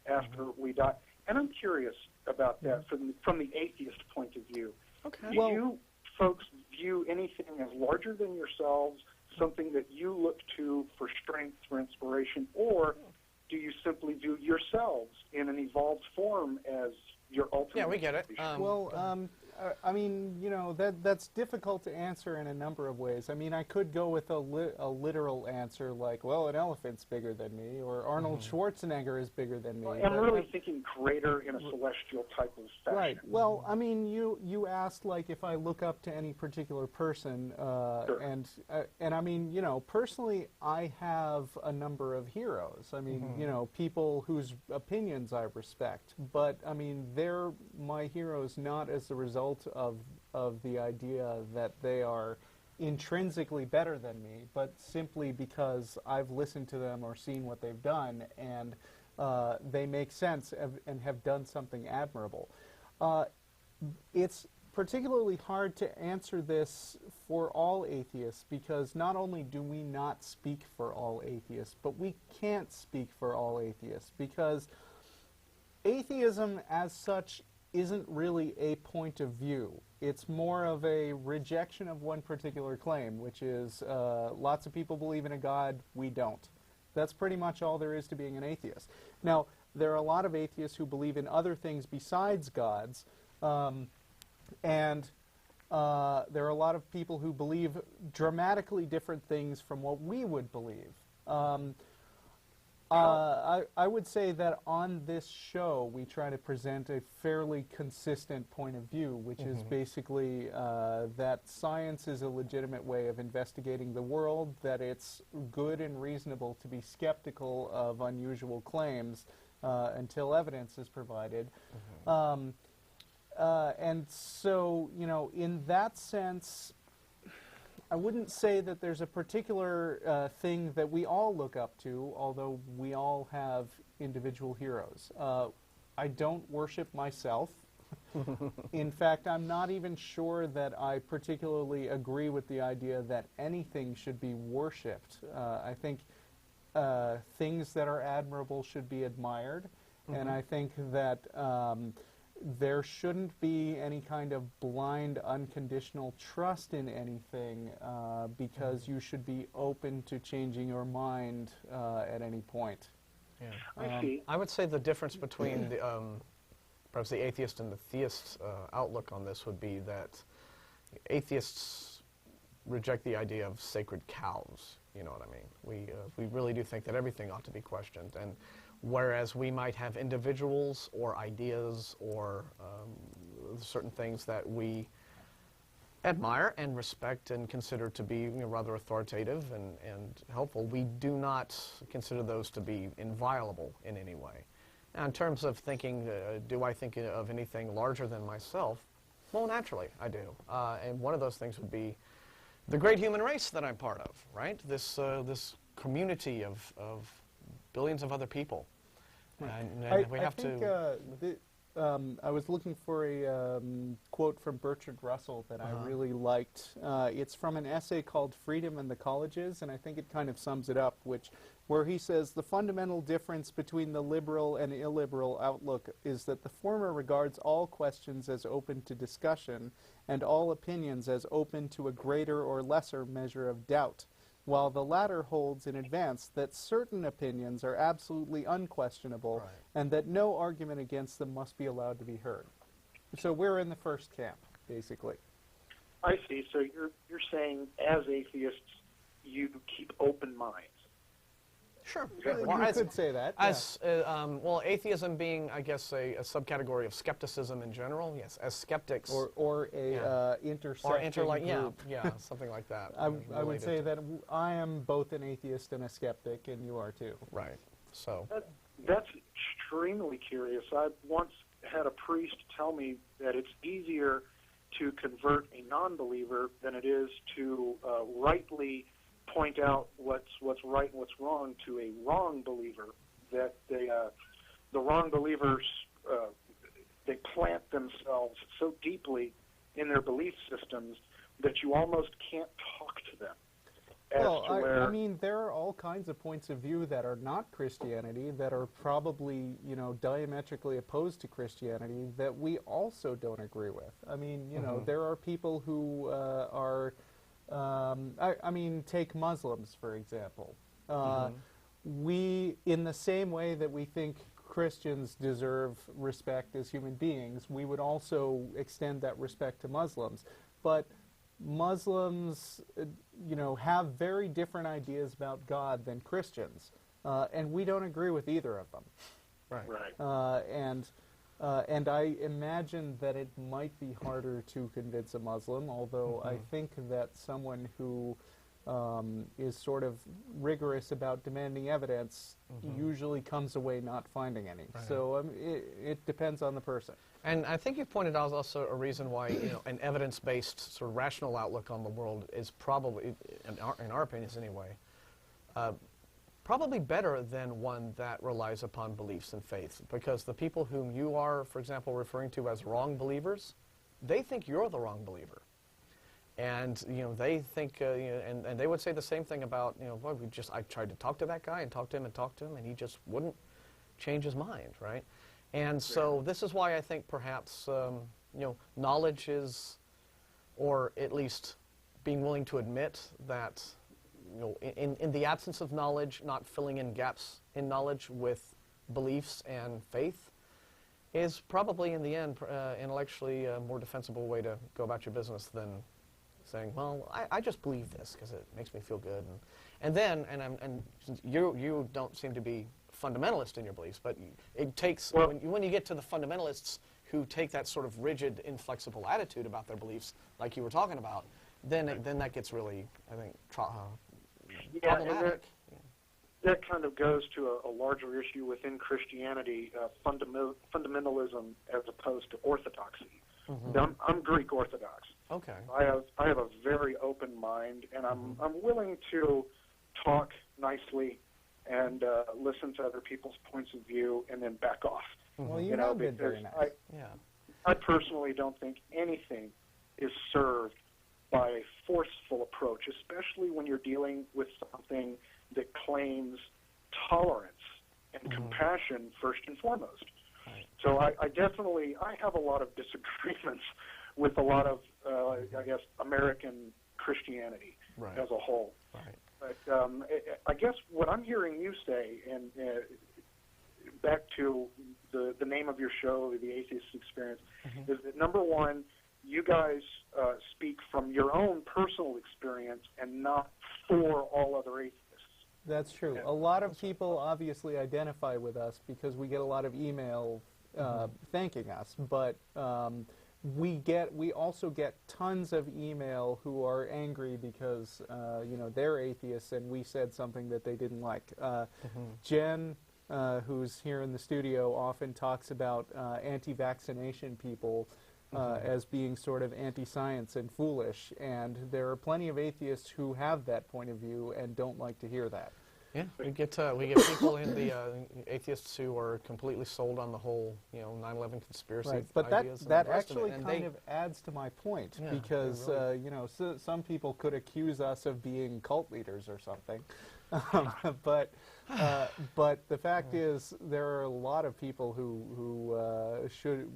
after we die? And I'm curious about that from the atheist point of view. Okay. Do you folks view anything as larger than yourselves, something that you look to for strength, for inspiration, or do you simply view yourselves in an evolved form as your ultimate? Yeah, we get it. I mean, you know, that's difficult to answer in a number of ways. I mean, I could go with a literal answer like, well, an elephant's bigger than me, or Arnold Schwarzenegger is bigger than me. I'm really thinking greater in a celestial type of fashion. Right. Well, I mean, you asked, like, if I look up to any particular person, Sure. and I mean, you know, personally, I have a number of heroes. I mean, you know, people whose opinions I respect, but I mean, they're my heroes not as a result of the idea that they are intrinsically better than me, but simply because I've listened to them or seen what they've done, and they make sense and have done something admirable. It's particularly hard to answer this for all atheists, because not only do we not speak for all atheists, but we can't speak for all atheists, because atheism as such isn't really a point of view. It's more of a rejection of one particular claim, which is lots of people believe in a God, we don't. That's pretty much all there is to being an atheist. Now, there are a lot of atheists who believe in other things besides gods, and there are a lot of people who believe dramatically different things from what we would believe. I would say that on this show we try to present a fairly consistent point of view, which is basically that science is a legitimate way of investigating the world, that it's good and reasonable to be skeptical of unusual claims until evidence is provided. And so, you know, in that sense, I wouldn't say that there's a particular thing that we all look up to, although we all have individual heroes. I don't worship myself. In fact, I'm not even sure that I particularly agree with the idea that anything should be worshipped. I think things that are admirable should be admired, and I think that there shouldn't be any kind of blind, unconditional trust in anything because you should be open to changing your mind at any point. Yeah. I see. I would say the difference between the, perhaps the atheist and the theist outlook on this would be that atheists reject the idea of sacred cows. You know what I mean? We really do think that everything ought to be questioned, and whereas we might have individuals or ideas or certain things that we admire and respect and consider to be, you know, rather authoritative and helpful, we do not consider those to be inviolable in any way. Now, in terms of thinking, do I think of anything larger than myself? Well, naturally, I do. And one of those things would be the great human race that I'm part of, right? This community of billions of other people. And we have to... I was looking for a quote from Bertrand Russell that I really liked. It's from an essay called Freedom in the Colleges, and I think it kind of sums it up, where he says, the fundamental difference between the liberal and illiberal outlook is that the former regards all questions as open to discussion and all opinions as open to a greater or lesser measure of doubt, while the latter holds in advance that certain opinions are absolutely unquestionable and that no argument against them must be allowed to be heard. So we're in the first camp, basically. I see. So you're saying, as atheists, you keep open minds. Sure. You could say that. As, well, atheism being, I guess, a subcategory of skepticism in general, yes, as skeptics. Or a intersecting group. Yeah, something like that. I would say that I am both an atheist and a skeptic, and you are too. Right. So That's extremely curious. I once had a priest tell me that it's easier to convert a non-believer than it is to rightly point out what's right and what's wrong to a wrong believer. That the wrong believers they plant themselves so deeply in their belief systems that you almost can't talk to them. Well, I mean, there are all kinds of points of view that are not Christianity that are probably, you know, diametrically opposed to Christianity that we also don't agree with. I mean, you know, there are people who are, I mean, take Muslims, for example. We, in the same way that we think Christians deserve respect as human beings, we would also extend that respect to Muslims. But Muslims, you know, have very different ideas about God than Christians, and we don't agree with either of them. right. And I imagine that it might be harder to convince a Muslim, although I think that someone who is sort of rigorous about demanding evidence usually comes away not finding any. Right. So it depends on the person. And I think you've pointed out also a reason why, you know, an evidence-based sort of rational outlook on the world is probably, in our opinions anyway, probably better than one that relies upon beliefs and faith. Because the people whom you are, for example, referring to as wrong believers, they think you're the wrong believer. And, you know, they think, you know, and they would say the same thing about, you know, well, I tried to talk to that guy and talk to him, and he just wouldn't change his mind, right? And so this is why I think perhaps, you know, knowledge is, or at least being willing to admit that, you know, in the absence of knowledge, not filling in gaps in knowledge with beliefs and faith is probably in the end intellectually a more defensible way to go about your business than saying, well, I just believe this because it makes me feel good. And then you don't seem to be fundamentalist in your beliefs, but it takes, when you get to the fundamentalists who take that sort of rigid, inflexible attitude about their beliefs, like you were talking about, then that gets really, I think, problematic. That kind of goes to a larger issue within Christianity, fundamentalism as opposed to orthodoxy. Mm-hmm. I'm Greek Orthodox. Okay. I have a very open mind, and I'm willing to talk nicely and listen to other people's points of view, and then back off. Well, you have been very nice. I personally don't think anything is served by a forceful approach, especially when you're dealing with something that claims tolerance and compassion first and foremost. Right. So I have a lot of disagreements with a lot of, I guess, American Christianity as a whole. Right. But I guess what I'm hearing you say, and back to the name of your show, the Atheist Experience, is that, number one, you guys speak from your own personal experience and not for all other atheists. That's true. A lot of people obviously identify with us because we get a lot of email thanking us, but we also get tons of email who are angry because they're atheists and we said something that they didn't like. Jen, who's here in the studio, often talks about anti-vaccination people as being sort of anti-science and foolish, and there are plenty of atheists who have that point of view and don't like to hear that. Yeah, we get people in the atheists who are completely sold on the whole 9/11 conspiracy but ideas. that actually kind of adds to my point, because really some people could accuse us of being cult leaders or something, but the fact is there are a lot of people who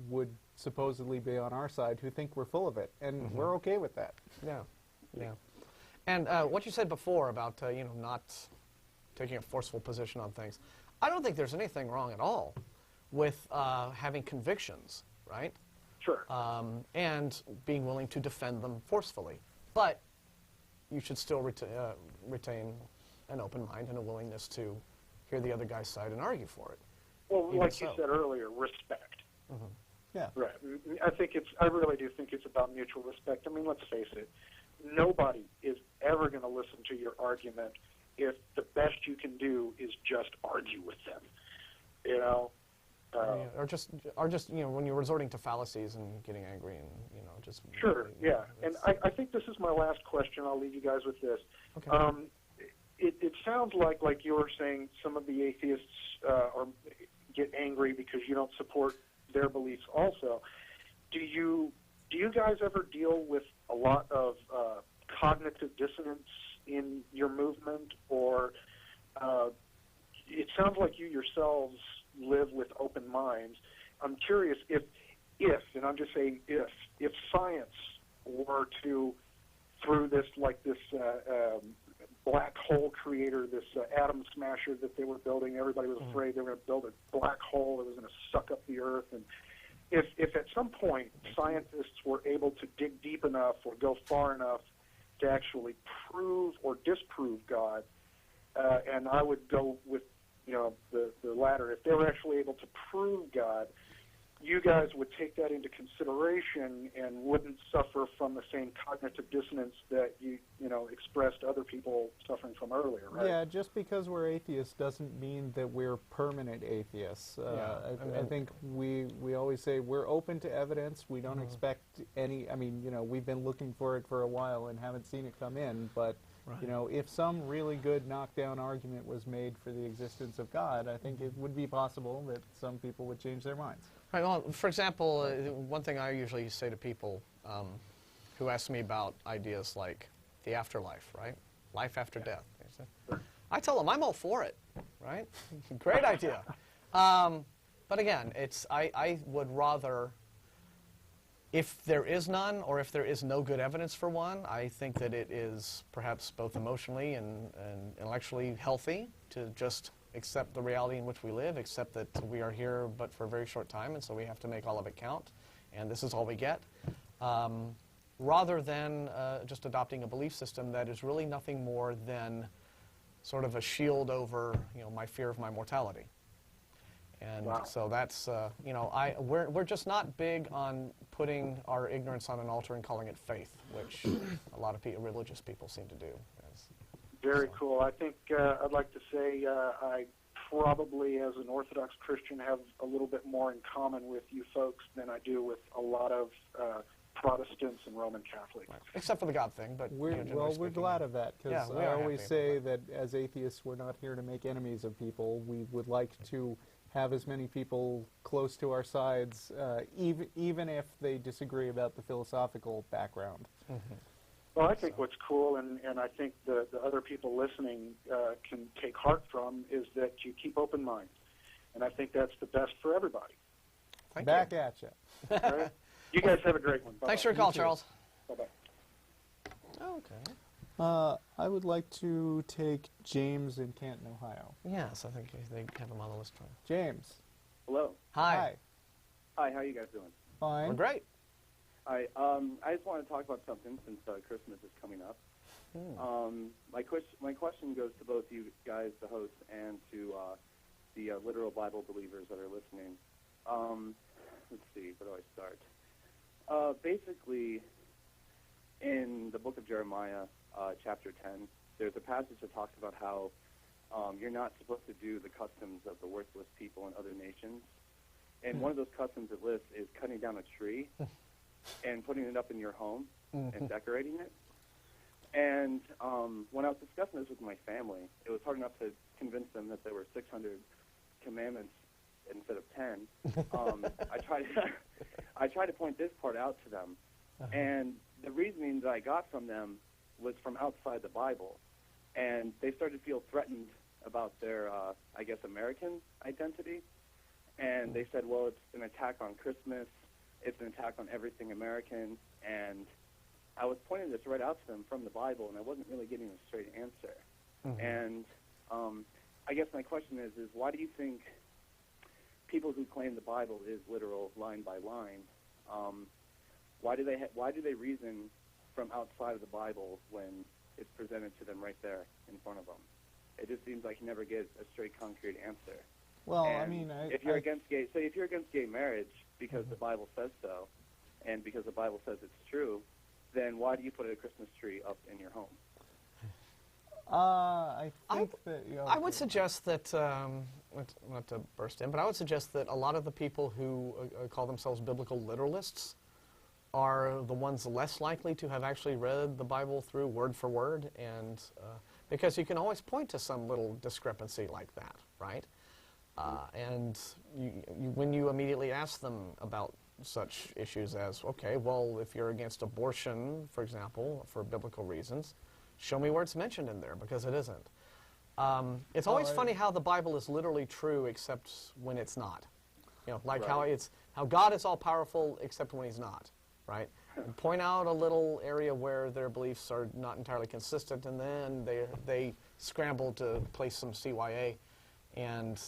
would supposedly be on our side who think we're full of it, and we're okay with that. Yeah. And what you said before about not taking a forceful position on things, I don't think there's anything wrong at all with having convictions, right? Sure. And being willing to defend them forcefully, but you should still retain an open mind and a willingness to hear the other guy's side and argue for it. Well, like you said earlier, respect. Yeah. Right. I really do think it's about mutual respect. I mean, let's face it. Nobody is ever going to listen to your argument if the best you can do is just argue with them. Or just when you're resorting to fallacies and getting angry and just. Sure. And I think this is my last question. I'll leave you guys with this. Okay. It sounds like you were saying some of the atheists get angry because you don't support their beliefs also. Do you guys ever deal with a lot of cognitive dissonance in your movement, or it sounds like you yourselves live with open minds? I'm curious if and I'm just saying if science were to, through this black hole creator, this atom smasher that they were building, everybody was afraid they were going to build a black hole that was going to suck up the earth, and if at some point scientists were able to dig deep enough or go far enough to actually prove or disprove God, and I would go with the latter. If they were actually able to prove God, you guys would take that into consideration and wouldn't suffer from the same cognitive dissonance that you expressed other people suffering from earlier, right? Yeah, just because we're atheists doesn't mean that we're permanent atheists. I think we always say we're open to evidence. We don't expect any. I mean, we've been looking for it for a while and haven't seen it come in. But if some really good knockdown argument was made for the existence of God, I think it would be possible that some people would change their minds. Right. Well, for example, one thing I usually say to people who ask me about ideas like the afterlife, right? Life after death. I tell them I'm all for it, right? Great idea. But again, I would rather, if there is none or if there is no good evidence for one, I think that it is perhaps both emotionally and intellectually healthy to just accept the reality in which we live, accept that we are here but for a very short time, and so we have to make all of it count, and this is all we get, rather than just adopting a belief system that is really nothing more than sort of a shield over, my fear of my mortality. And so that's, we're just not big on putting our ignorance on an altar and calling it faith, which a lot of religious people seem to do. Very cool. I think I'd like to say I probably, as an Orthodox Christian, have a little bit more in common with you folks than I do with a lot of Protestants and Roman Catholics. Right. Except for the God thing, but we're glad of that, because I always say that as atheists, we're not here to make enemies of people. We would like to have as many people close to our sides, even if they disagree about the philosophical background. Mm-hmm. Well, I think what's cool, and I think the other people listening can take heart from, is that you keep open mind. And I think that's the best for everybody. Back at you. Right? You guys have a great one. Bye-bye. Thanks for your call, Charles. Bye-bye. Okay. I would like to take James in Canton, Ohio. Yes, I think they have him on the list. James. Hello. Hi. Hi, how are you guys doing? Fine. We're great. Hi, I just want to talk about something since Christmas is coming up. My question goes to both you guys, the hosts, and to the literal Bible believers that are listening. Let's see, where do I start? Basically, in the book of Jeremiah, chapter 10, there's a passage that talks about how you're not supposed to do the customs of the worthless people in other nations. And one of those customs it lists is cutting down a tree and putting it up in your home and decorating it. And when I was discussing this with my family, it was hard enough to convince them that there were 600 commandments instead of 10. I tried to point this part out to them. And the reasoning that I got from them was from outside the Bible. And they started to feel threatened about their, I guess, American identity. And they said, well, it's an attack on Christmas. It's an attack on everything American. And I was pointing this right out to them from the Bible, and I wasn't really getting a straight answer. And I guess my question is why do you think people who claim the Bible is literal line by line, why do they reason from outside of the Bible when it's presented to them right there in front of them? It just seems like you never get a straight, concrete answer. Well, and I mean, if you're against gay, say if you're against gay marriage because the Bible says so, and because the Bible says it's true, then why do you put a Christmas tree up in your home? I think I would suggest that, not to burst in, but I would suggest that a lot of the people who call themselves biblical literalists are the ones less likely to have actually read the Bible through word for word, and because you can always point to some little discrepancy like that, right? And when you immediately ask them about such issues as, okay, well, if you're against abortion, for example, for biblical reasons, show me where it's mentioned in there, because it isn't. It's always funny how the Bible is literally true except when it's not. Like how God is all-powerful except when he's not, right? And point out a little area where their beliefs are not entirely consistent, and then they scramble to place some CYA, and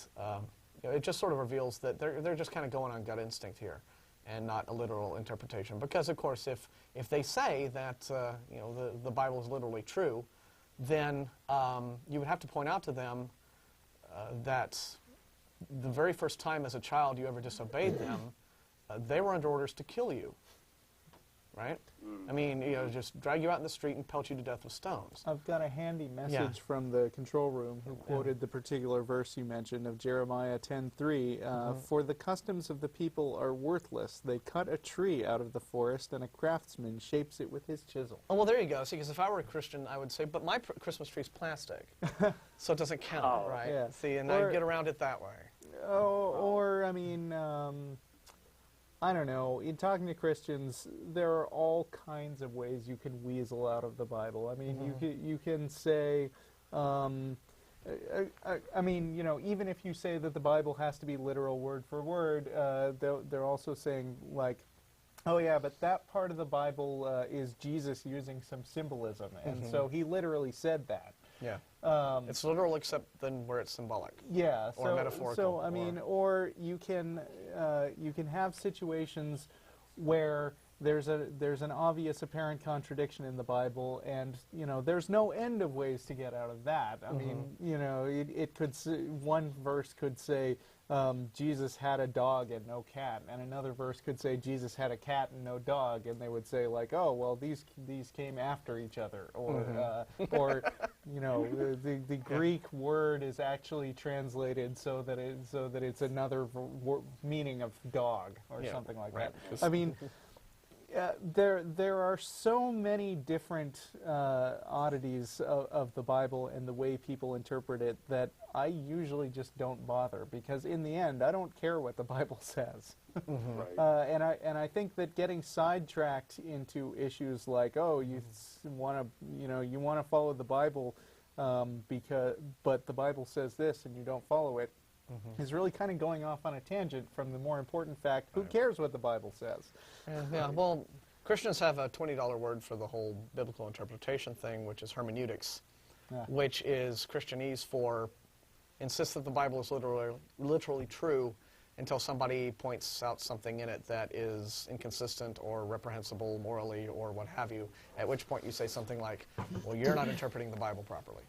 it just sort of reveals that they're just kind of going on gut instinct here, and not a literal interpretation. Because, of course, if they say that the Bible is literally true, then you would have to point out to them that the very first time as a child you ever disobeyed them, they were under orders to kill you, right? I mean, just drag you out in the street and pelt you to death with stones. I've got a handy message from the control room who quoted the particular verse you mentioned of Jeremiah 10:3. For the customs of the people are worthless. They cut a tree out of the forest, and a craftsman shapes it with his chisel. Oh, well, there you go. See, because if I were a Christian, I would say, but my Christmas tree is plastic, so it doesn't count, right? Yeah. See, and I'd get around it that way. Or I mean, I don't know. In talking to Christians, there are all kinds of ways you can weasel out of the Bible. I mean, you can say, I mean, even if you say that the Bible has to be literal word for word, they're also saying, like, Oh yeah, but that part of the Bible is Jesus using some symbolism, and so he literally said that. Yeah. It's literal except then where it's symbolic. Yeah. Or metaphorical. So I mean, or you can have situations where there's an obvious apparent contradiction in the Bible, and there's no end of ways to get out of that. I mean, it could one verse could say Jesus had a dog and no cat, and another verse could say Jesus had a cat and no dog, and they would say like, oh well, these came after each other, or the Greek word is actually translated so that it's another meaning of dog or something like that. I mean. There are so many different oddities of the Bible and the way people interpret it that I usually just don't bother, because in the end I don't care what the Bible says. Right. And I think that getting sidetracked into issues like, oh, you want to follow the Bible but the Bible says this and you don't follow it, is really kind of going off on a tangent from the more important fact, who cares what the Bible says? Yeah, well, Christians have a $20 word for the whole biblical interpretation thing, which is hermeneutics, which is Christianese for insist that the Bible is literally true until somebody points out something in it that is inconsistent or reprehensible morally or what have you, at which point you say something like, well, you're not interpreting the Bible properly.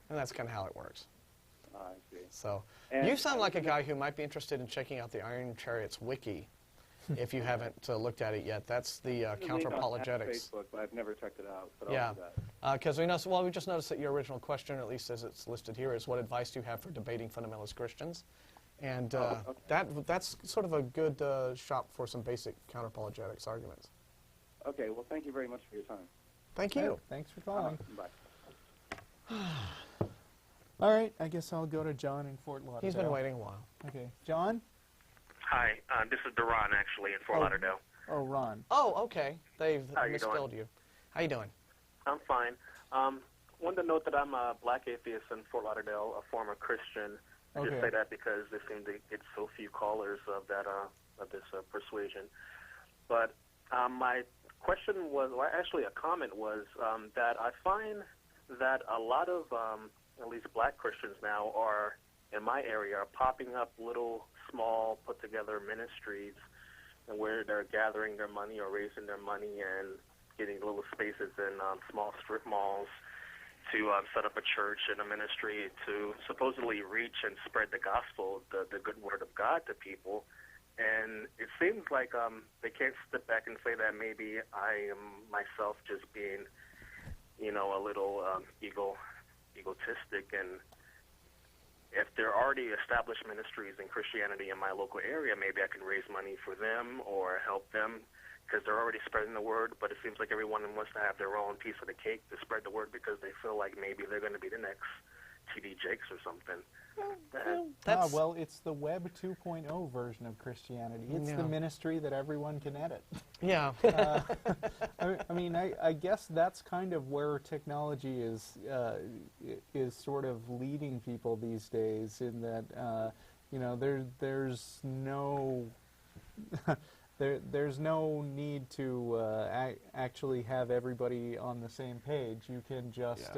And that's kind of how it works. I see. So you sound like a guy who might be interested in checking out the Iron Chariots wiki, if you haven't looked at it yet. That's the counter-apologetics. Facebook, but I've never checked it out. But Yeah, I'll do that. because we just noticed that your original question, at least as it's listed here, is what advice do you have for debating fundamentalist Christians? And that's sort of a good shop for some basic counter-apologetics arguments. Okay, well, thank you very much for your time. Thank you. Thanks for calling. Bye. All right, I guess I'll go to John in Fort Lauderdale. He's been waiting a while. Okay, John? Hi, this is Duran, actually, in Fort Lauderdale. Oh, Ron. Oh, okay. They've How you misspelled doing? you. How you doing? I'm fine. Wanted to note that I'm a black atheist in Fort Lauderdale, a former Christian. I just say that because they seem to get so few callers of that of this persuasion. But my question was, or actually a comment was, that I find that a lot of at least black Christians now are, in my area, are popping up little, small, put-together ministries and where they're gathering their money or raising their money and getting little spaces in small strip malls to set up a church and a ministry to supposedly reach and spread the gospel, the good word of God to people. And it seems like they can't step back and say that maybe I am myself just being, a little egotistic, and if there are already established ministries in Christianity in my local area, maybe I can raise money for them or help them because they're already spreading the word, but it seems like everyone wants to have their own piece of the cake to spread the word because they feel like maybe they're going to be the next T.D. Jakes or something. Well, it's the Web 2.0 version of Christianity. It's the ministry that everyone can edit. Yeah. I mean, I guess that's kind of where technology is sort of leading people these days, in that there's no there's no need to actually have everybody on the same page. You can just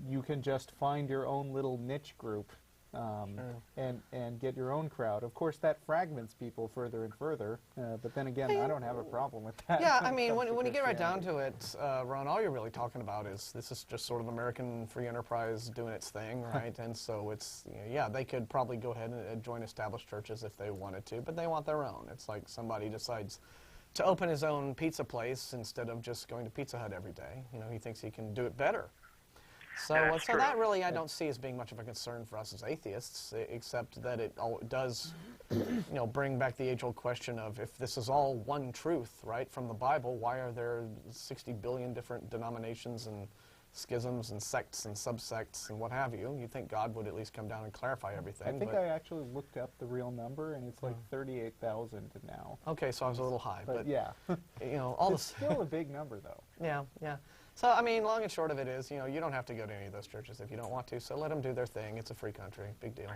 you can just find your own little niche group and get your own crowd. Of course, that fragments people further and further, but then again, I don't have a problem with that. Yeah, I mean, when you get right down to it, Ron, all you're really talking about is this is just sort of American free enterprise doing its thing, right? And so it's, they could probably go ahead and join established churches if they wanted to, but they want their own. It's like somebody decides to open his own pizza place instead of just going to Pizza Hut every day. He thinks he can do it better. So that really I don't see as being much of a concern for us as atheists, except that it does, bring back the age-old question of, if this is all one truth, right, from the Bible, why are there 60 billion different denominations and schisms and sects and subsects and what have you? You'd think God would at least come down and clarify everything. I think I actually looked up the real number, and it's like 38,000 now. Okay, so I was a little high, but yeah, it's still a big number, though. Yeah, yeah. So, I mean, long and short of it is, you don't have to go to any of those churches if you don't want to, so let them do their thing. It's a free country. Big deal.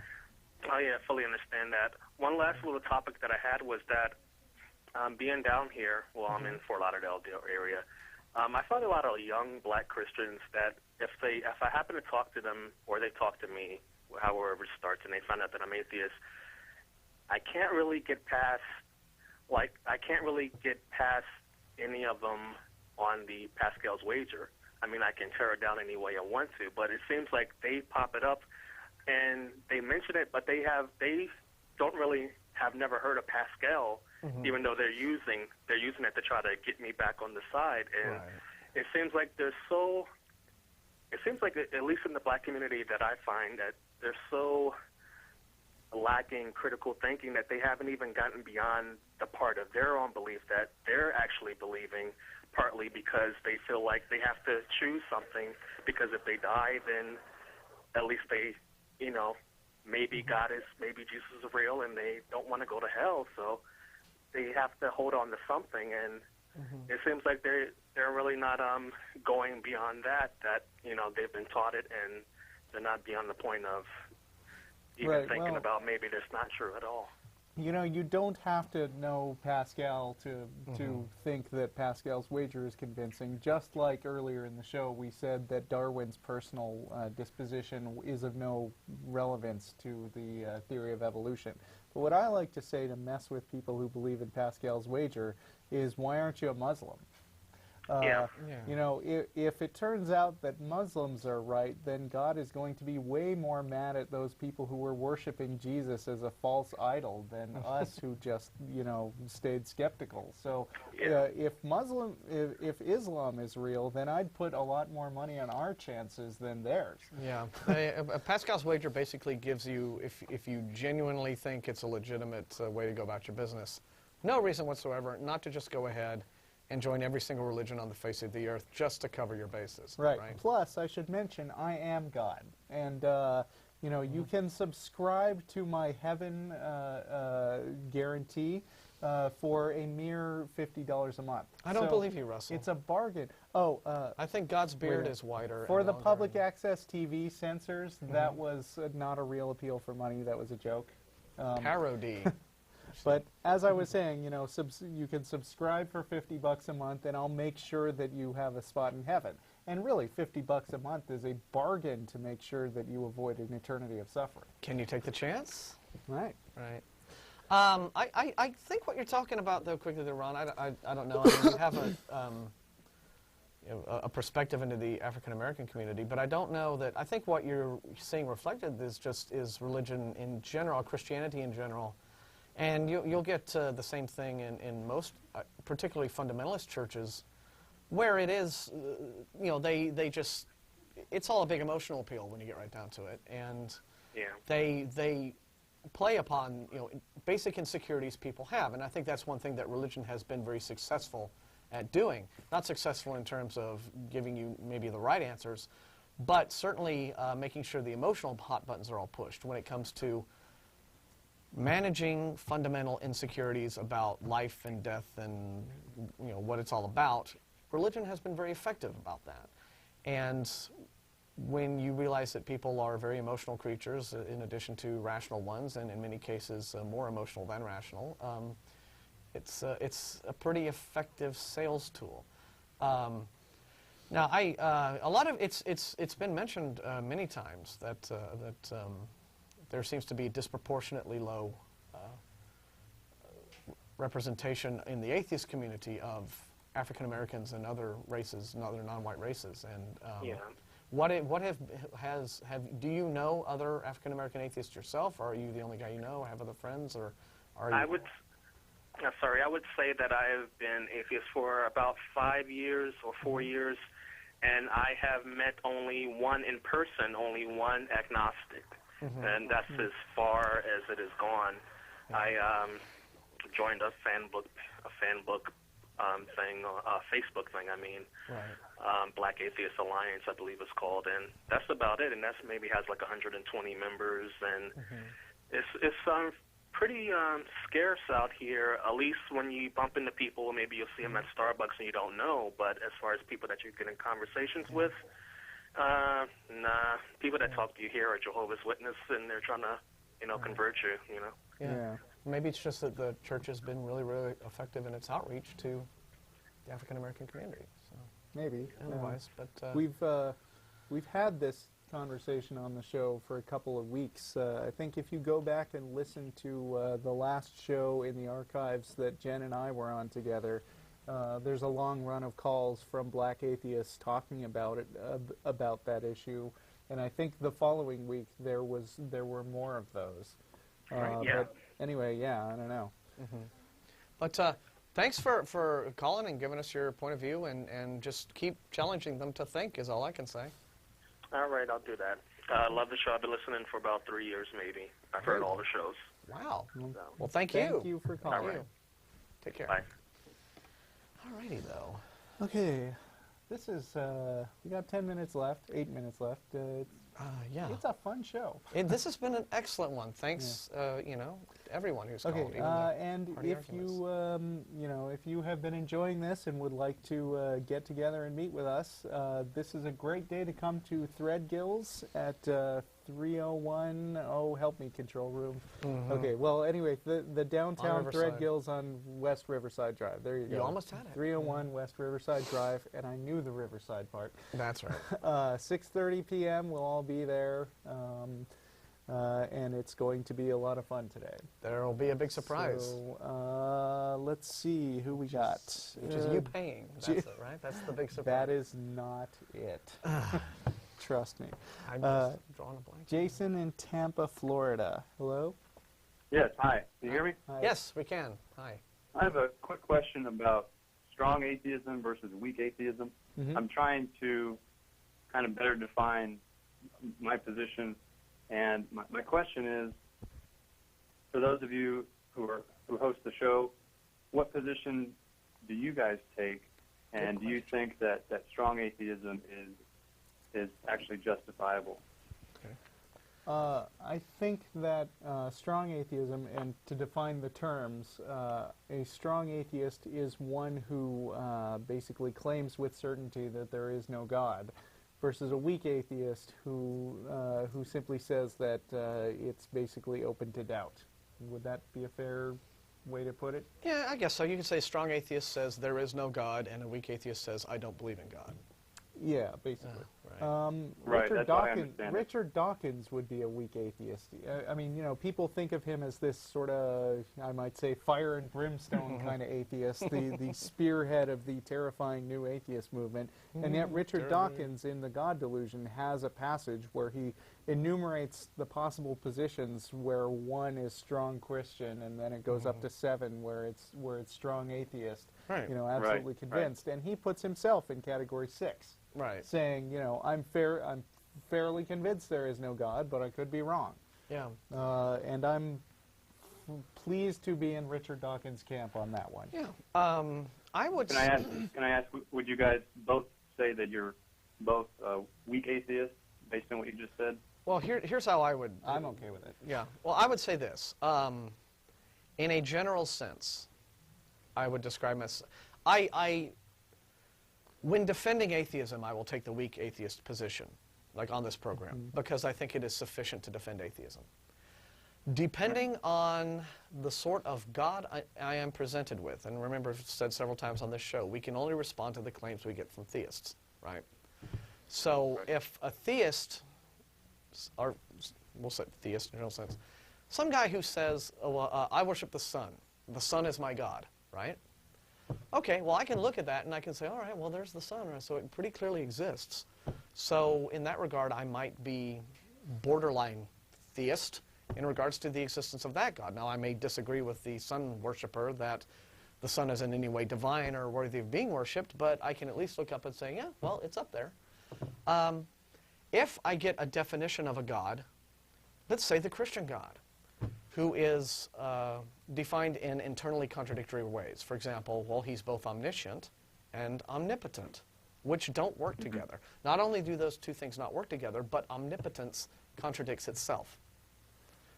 Oh, yeah, fully understand that. One last little topic that I had was that being down here, well, I'm in Fort Lauderdale area. I find a lot of young black Christians that if I happen to talk to them or they talk to me, however it starts, and they find out that I'm atheist, I can't really get past any of them on the Pascal's wager. I mean, I can tear it down any way I want to, but it seems like they pop it up and they mention it, but they don't really have never heard of Pascal, even though they're using it to try to get me back on the side. And it seems like at least in the black community that I find that they're so lacking critical thinking that they haven't even gotten beyond the part of their own belief that they're actually believing, partly because they feel like they have to choose something, because if they die, then at least they, maybe maybe Jesus is real and they don't want to go to hell, so they have to hold on to something. And it seems like they're really not going beyond that they've been taught it, and they're not beyond the point of even thinking about maybe that's not true at all. You don't have to know Pascal to think that Pascal's wager is convincing. Just like earlier in the show, we said that Darwin's personal disposition is of no relevance to the theory of evolution. But what I like to say to mess with people who believe in Pascal's wager is, why aren't you a Muslim? If it turns out that Muslims are right, then God is going to be way more mad at those people who were worshiping Jesus as a false idol than us who just, stayed skeptical. So if Islam is real, then I'd put a lot more money on our chances than theirs. Yeah. Pascal's wager basically gives you, if you genuinely think it's a legitimate way to go about your business, no reason whatsoever not to just go ahead and join every single religion on the face of the earth just to cover your bases. Right. Plus, I should mention, I am God. And, you can subscribe to my heaven guarantee for a mere $50 a month. I don't believe you, Russell. It's a bargain. I think God's beard is whiter. For the public access TV censors, that was not a real appeal for money. That was a joke. Parody. But as I was saying, you can subscribe for $50 a month, and I'll make sure that you have a spot in heaven. And really, $50 a month is a bargain to make sure that you avoid an eternity of suffering. Can you take the chance? Right. I think what you're talking about, though, quickly there, Ron, I don't know. I mean, you have a perspective into the African American community, but I don't know that. I think what you're seeing reflected is religion in general, Christianity in general. And you'll get the same thing in most, particularly fundamentalist churches, where it is, they just, it's all a big emotional appeal when you get right down to it. And they play upon, basic insecurities people have. And I think that's one thing that religion has been very successful at doing. Not successful in terms of giving you maybe the right answers, but certainly making sure the emotional hot buttons are all pushed when it comes to managing fundamental insecurities about life and death and what it's all about. Religion has been very effective about that. And when you realize that people are very emotional creatures in addition to rational ones, and in many cases more emotional than rational, it's a pretty effective sales tool. Now, a lot of it's been mentioned many times that there seems to be disproportionately low representation in the atheist community of African Americans and other races and other non-white races. And do you know other African American atheists yourself? Or are you the only guy you know? Or have other friends? Or are you? I would say that I've been atheist for about 5 years or 4 years, and I have met only one in person, only one agnostic. And that's as far as it has gone. I joined a Facebook thing. Black Atheist Alliance, I believe it's called, and that's about it. And that's maybe has like 120 members, and it's pretty scarce out here. At least when you bump into people, maybe you'll see them at Starbucks and you don't know. But as far as people that you get in conversations with. People that talk to you here are Jehovah's Witnesses, and they're trying to, convert you, Yeah. Maybe it's just that the church has been really, really effective in its outreach to the African American community. So maybe. otherwise, but we've had this conversation on the show for a couple of weeks. I think if you go back and listen to the last show in the archives that Jen and I were on together, there's a long run of calls from black atheists talking about it, about that issue, and I think the following week there were more of those. Right, yeah. But anyway, yeah, I don't know. But thanks for calling and giving us your point of view, and just keep challenging them to think is all I can say. All right, I'll do that. I love the show. I've been listening for about 3 years, maybe. I've heard all the shows. Wow. So. Well, thank you. Thank you for calling. All right. Take care. Bye. Alrighty, though. Okay, this is, we got 10 minutes left, 8 minutes left. Yeah. It's a fun show. This has been an excellent one. Thanks, everyone who's called. Okay, even the and party if arguments. if you have been enjoying this and would like to get together and meet with us, this is a great day to come to Threadgills at 301. Oh, help me, control room. Okay, well, anyway, the downtown Threadgills on West Riverside Drive. There you go. You almost had it. 301 West Riverside Drive, and I knew the Riverside part. That's right. 6:30 p.m. We'll all be there. And it's going to be a lot of fun today. There will be a big surprise. So, let's see who we got. Which is you paying. That's it, right? That's the big surprise. That is not it. Trust me. I'm just drawing a blank. Jason in Tampa, Florida. Hello? Yes, hi. Can you hear me? Hi. Yes, we can. Hi. I have a quick question about strong atheism versus weak atheism. I'm trying to kind of better define my position. And my question is, for those of you who host the show, what position do you guys take? And do you think that strong atheism is actually justifiable? I think that strong atheism, and to define the terms, a strong atheist is one who basically claims with certainty that there is no God, versus a weak atheist who simply says that it's basically open to doubt. Would that be a fair way to put it? Yeah, I guess so. You can say a strong atheist says there is no God, and a weak atheist says I don't believe in God. Yeah, basically. Right, that's how I understand it. Richard Dawkins would be a weak atheist. I mean, people think of him as this sort of, I might say, fire and brimstone kind of atheist, the spearhead of the terrifying new atheist movement. And yet Richard Dawkins in The God Delusion has a passage where he enumerates the possible positions where one is strong Christian, and then it goes up to 7 where it's strong atheist. Right. Absolutely convinced. And he puts himself in category 6. Right. Saying, I'm fairly convinced there is no God, but I could be wrong. Yeah. And I'm pleased to be in Richard Dawkins' camp on that one. Yeah. I would. Can I ask? Would you guys both say that you're both weak atheists based on what you just said? Well, here's how I would. I'm okay with it. Yeah. Well, I would say this. In a general sense, I would describe myself. When defending atheism, I will take the weak atheist position, like on this program, because I think it is sufficient to defend atheism. Depending on the sort of God I am presented with, and remember I've said several times on this show, we can only respond to the claims we get from theists, right? So if a theist, or we'll say theist in a general sense, some guy who says, I worship the sun is my God, right? Okay, well, I can look at that and I can say, all right, well, there's the sun, right? So it pretty clearly exists. So in that regard, I might be borderline theist in regards to the existence of that God. Now, I may disagree with the sun worshiper that the sun is in any way divine or worthy of being worshipped, but I can at least look up and say, yeah, well, it's up there. If I get a definition of a God, let's say the Christian God, who is defined in internally contradictory ways. For example, well, he's both omniscient and omnipotent, which don't work together. Not only do those two things not work together, but omnipotence contradicts itself.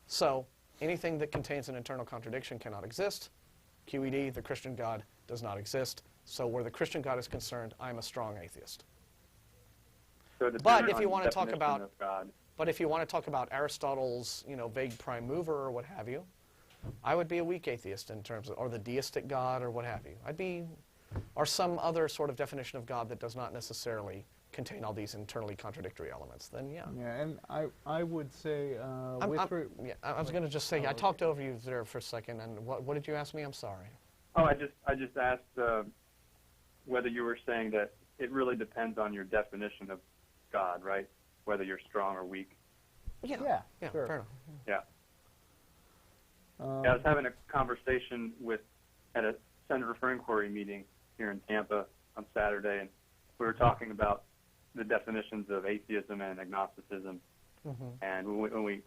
So anything that contains an internal contradiction cannot exist. QED, the Christian God, does not exist. So where the Christian God is concerned, I'm a strong atheist. So but if you want to talk about Aristotle's, vague prime mover or what have you, I would be a weak atheist in terms of, or the deistic God or what have you. I'd be, or some other sort of definition of God that does not necessarily contain all these internally contradictory elements. Then yeah. Yeah, and I would say I was going to just say I talked over you there for a second, and what did you ask me? I'm sorry. Oh, I just asked whether you were saying that it really depends on your definition of God, right? Whether you're strong or weak. Yeah, sure. Fair enough. Yeah. I was having a conversation at a Center for Inquiry meeting here in Tampa on Saturday, and we were talking about the definitions of atheism and agnosticism. And when we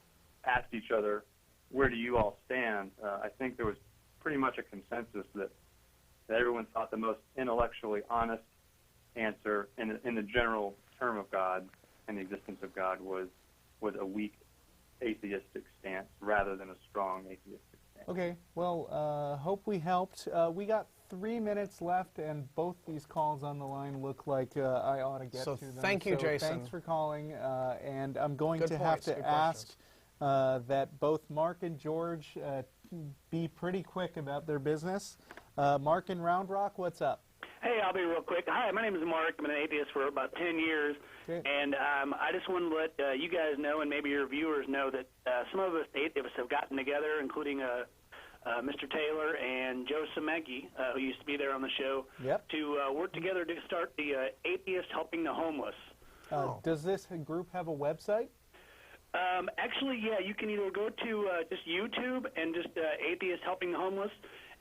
asked each other, where do you all stand, I think there was pretty much a consensus that everyone thought the most intellectually honest answer in the general term of God and the existence of God was a weak atheistic stance rather than a strong atheistic stance. Okay, well, hope we helped. We got 3 minutes left, and both these calls on the line look like I ought to get to them. Thank you, Jason. Thanks for calling, and I'm going to points, have to ask that both Mark and George be pretty quick about their business. Mark in Round Rock, what's up? Hey, I'll be real quick. Hi, my name is Mark. I'm an atheist for about 10 years, and I just wanted to let you guys know, and maybe your viewers know, that some of us atheists have gotten together, including Mr. Taylor and Joe Semecki, who used to be there on the show, to work together to start the Atheists Helping the Homeless. Does this group have a website? Actually, yeah, you can either go to just YouTube and just Atheists Helping the Homeless,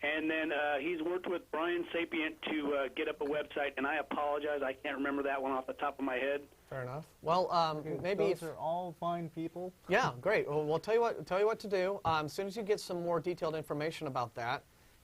and then he's worked with Brian Sapient to get up a website, and I apologize, I can't remember that one off the top of my head. Fair enough. Well, maybe those are all fine people. Yeah, great. Well, we'll tell you what to do. As soon as you get some more detailed information about that,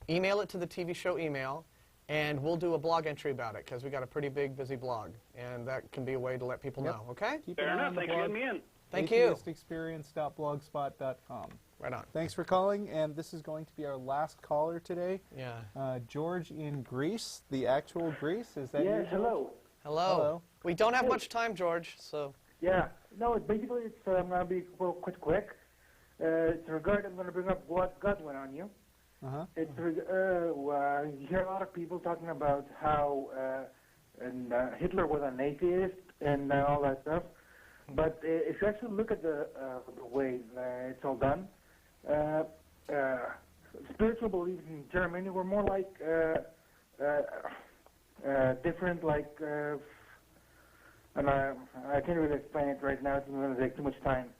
email it to the TV show email, and we'll do a blog entry about it because we got a pretty big, busy blog, and that can be a way to let people know. Okay? Fair enough. Thanks for getting me in. Thank you. atheistexperience.blogspot.com. Right on. Thanks for calling, and this is going to be our last caller today. Yeah. George in Greece, the actual Greece. Is that you? Yes, hello. Hello. We don't have much time, George, so. Yeah. No, basically, I'm going to be quick. It's regarding, I'm going to bring up what God went on you. It's you hear a lot of people talking about how Hitler was an atheist and all that stuff. But if you actually look at the way it's all done, spiritual beliefs in Germany were more like different, like, and I can't really explain it right now. It's going to take too much time.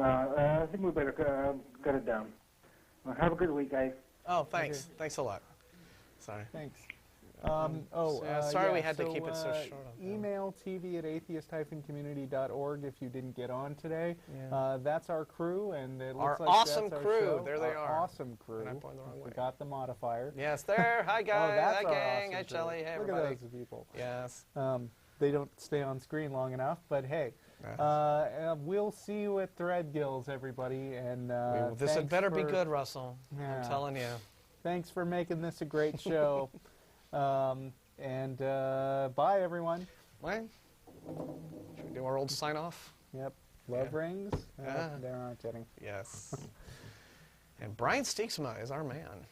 I think we better cut it down. Have a good week, guys. Oh, thanks. Thanks a lot. Sorry. Thanks. Sorry we had to keep it so short. Email tv@atheist-community.org if you didn't get on today. That's our crew, and it looks our like awesome that's our crew. show. There they are. Awesome crew. And I'm going the wrong way. Forgot the modifier. Yes, there. Hi, guys. Hi, gang. Awesome Hi, Shelly. Hey, Look everybody. at those people. Yes. They don't stay on screen long enough, but hey. We'll see you at Threadgills, everybody. And this had better be good, Russell. I'm telling you. Thanks for making this a great show. And bye, everyone. What? Should we do our old sign-off? Yep. Love rings? There aren't any. Yes. And Brian Steeksma is our man.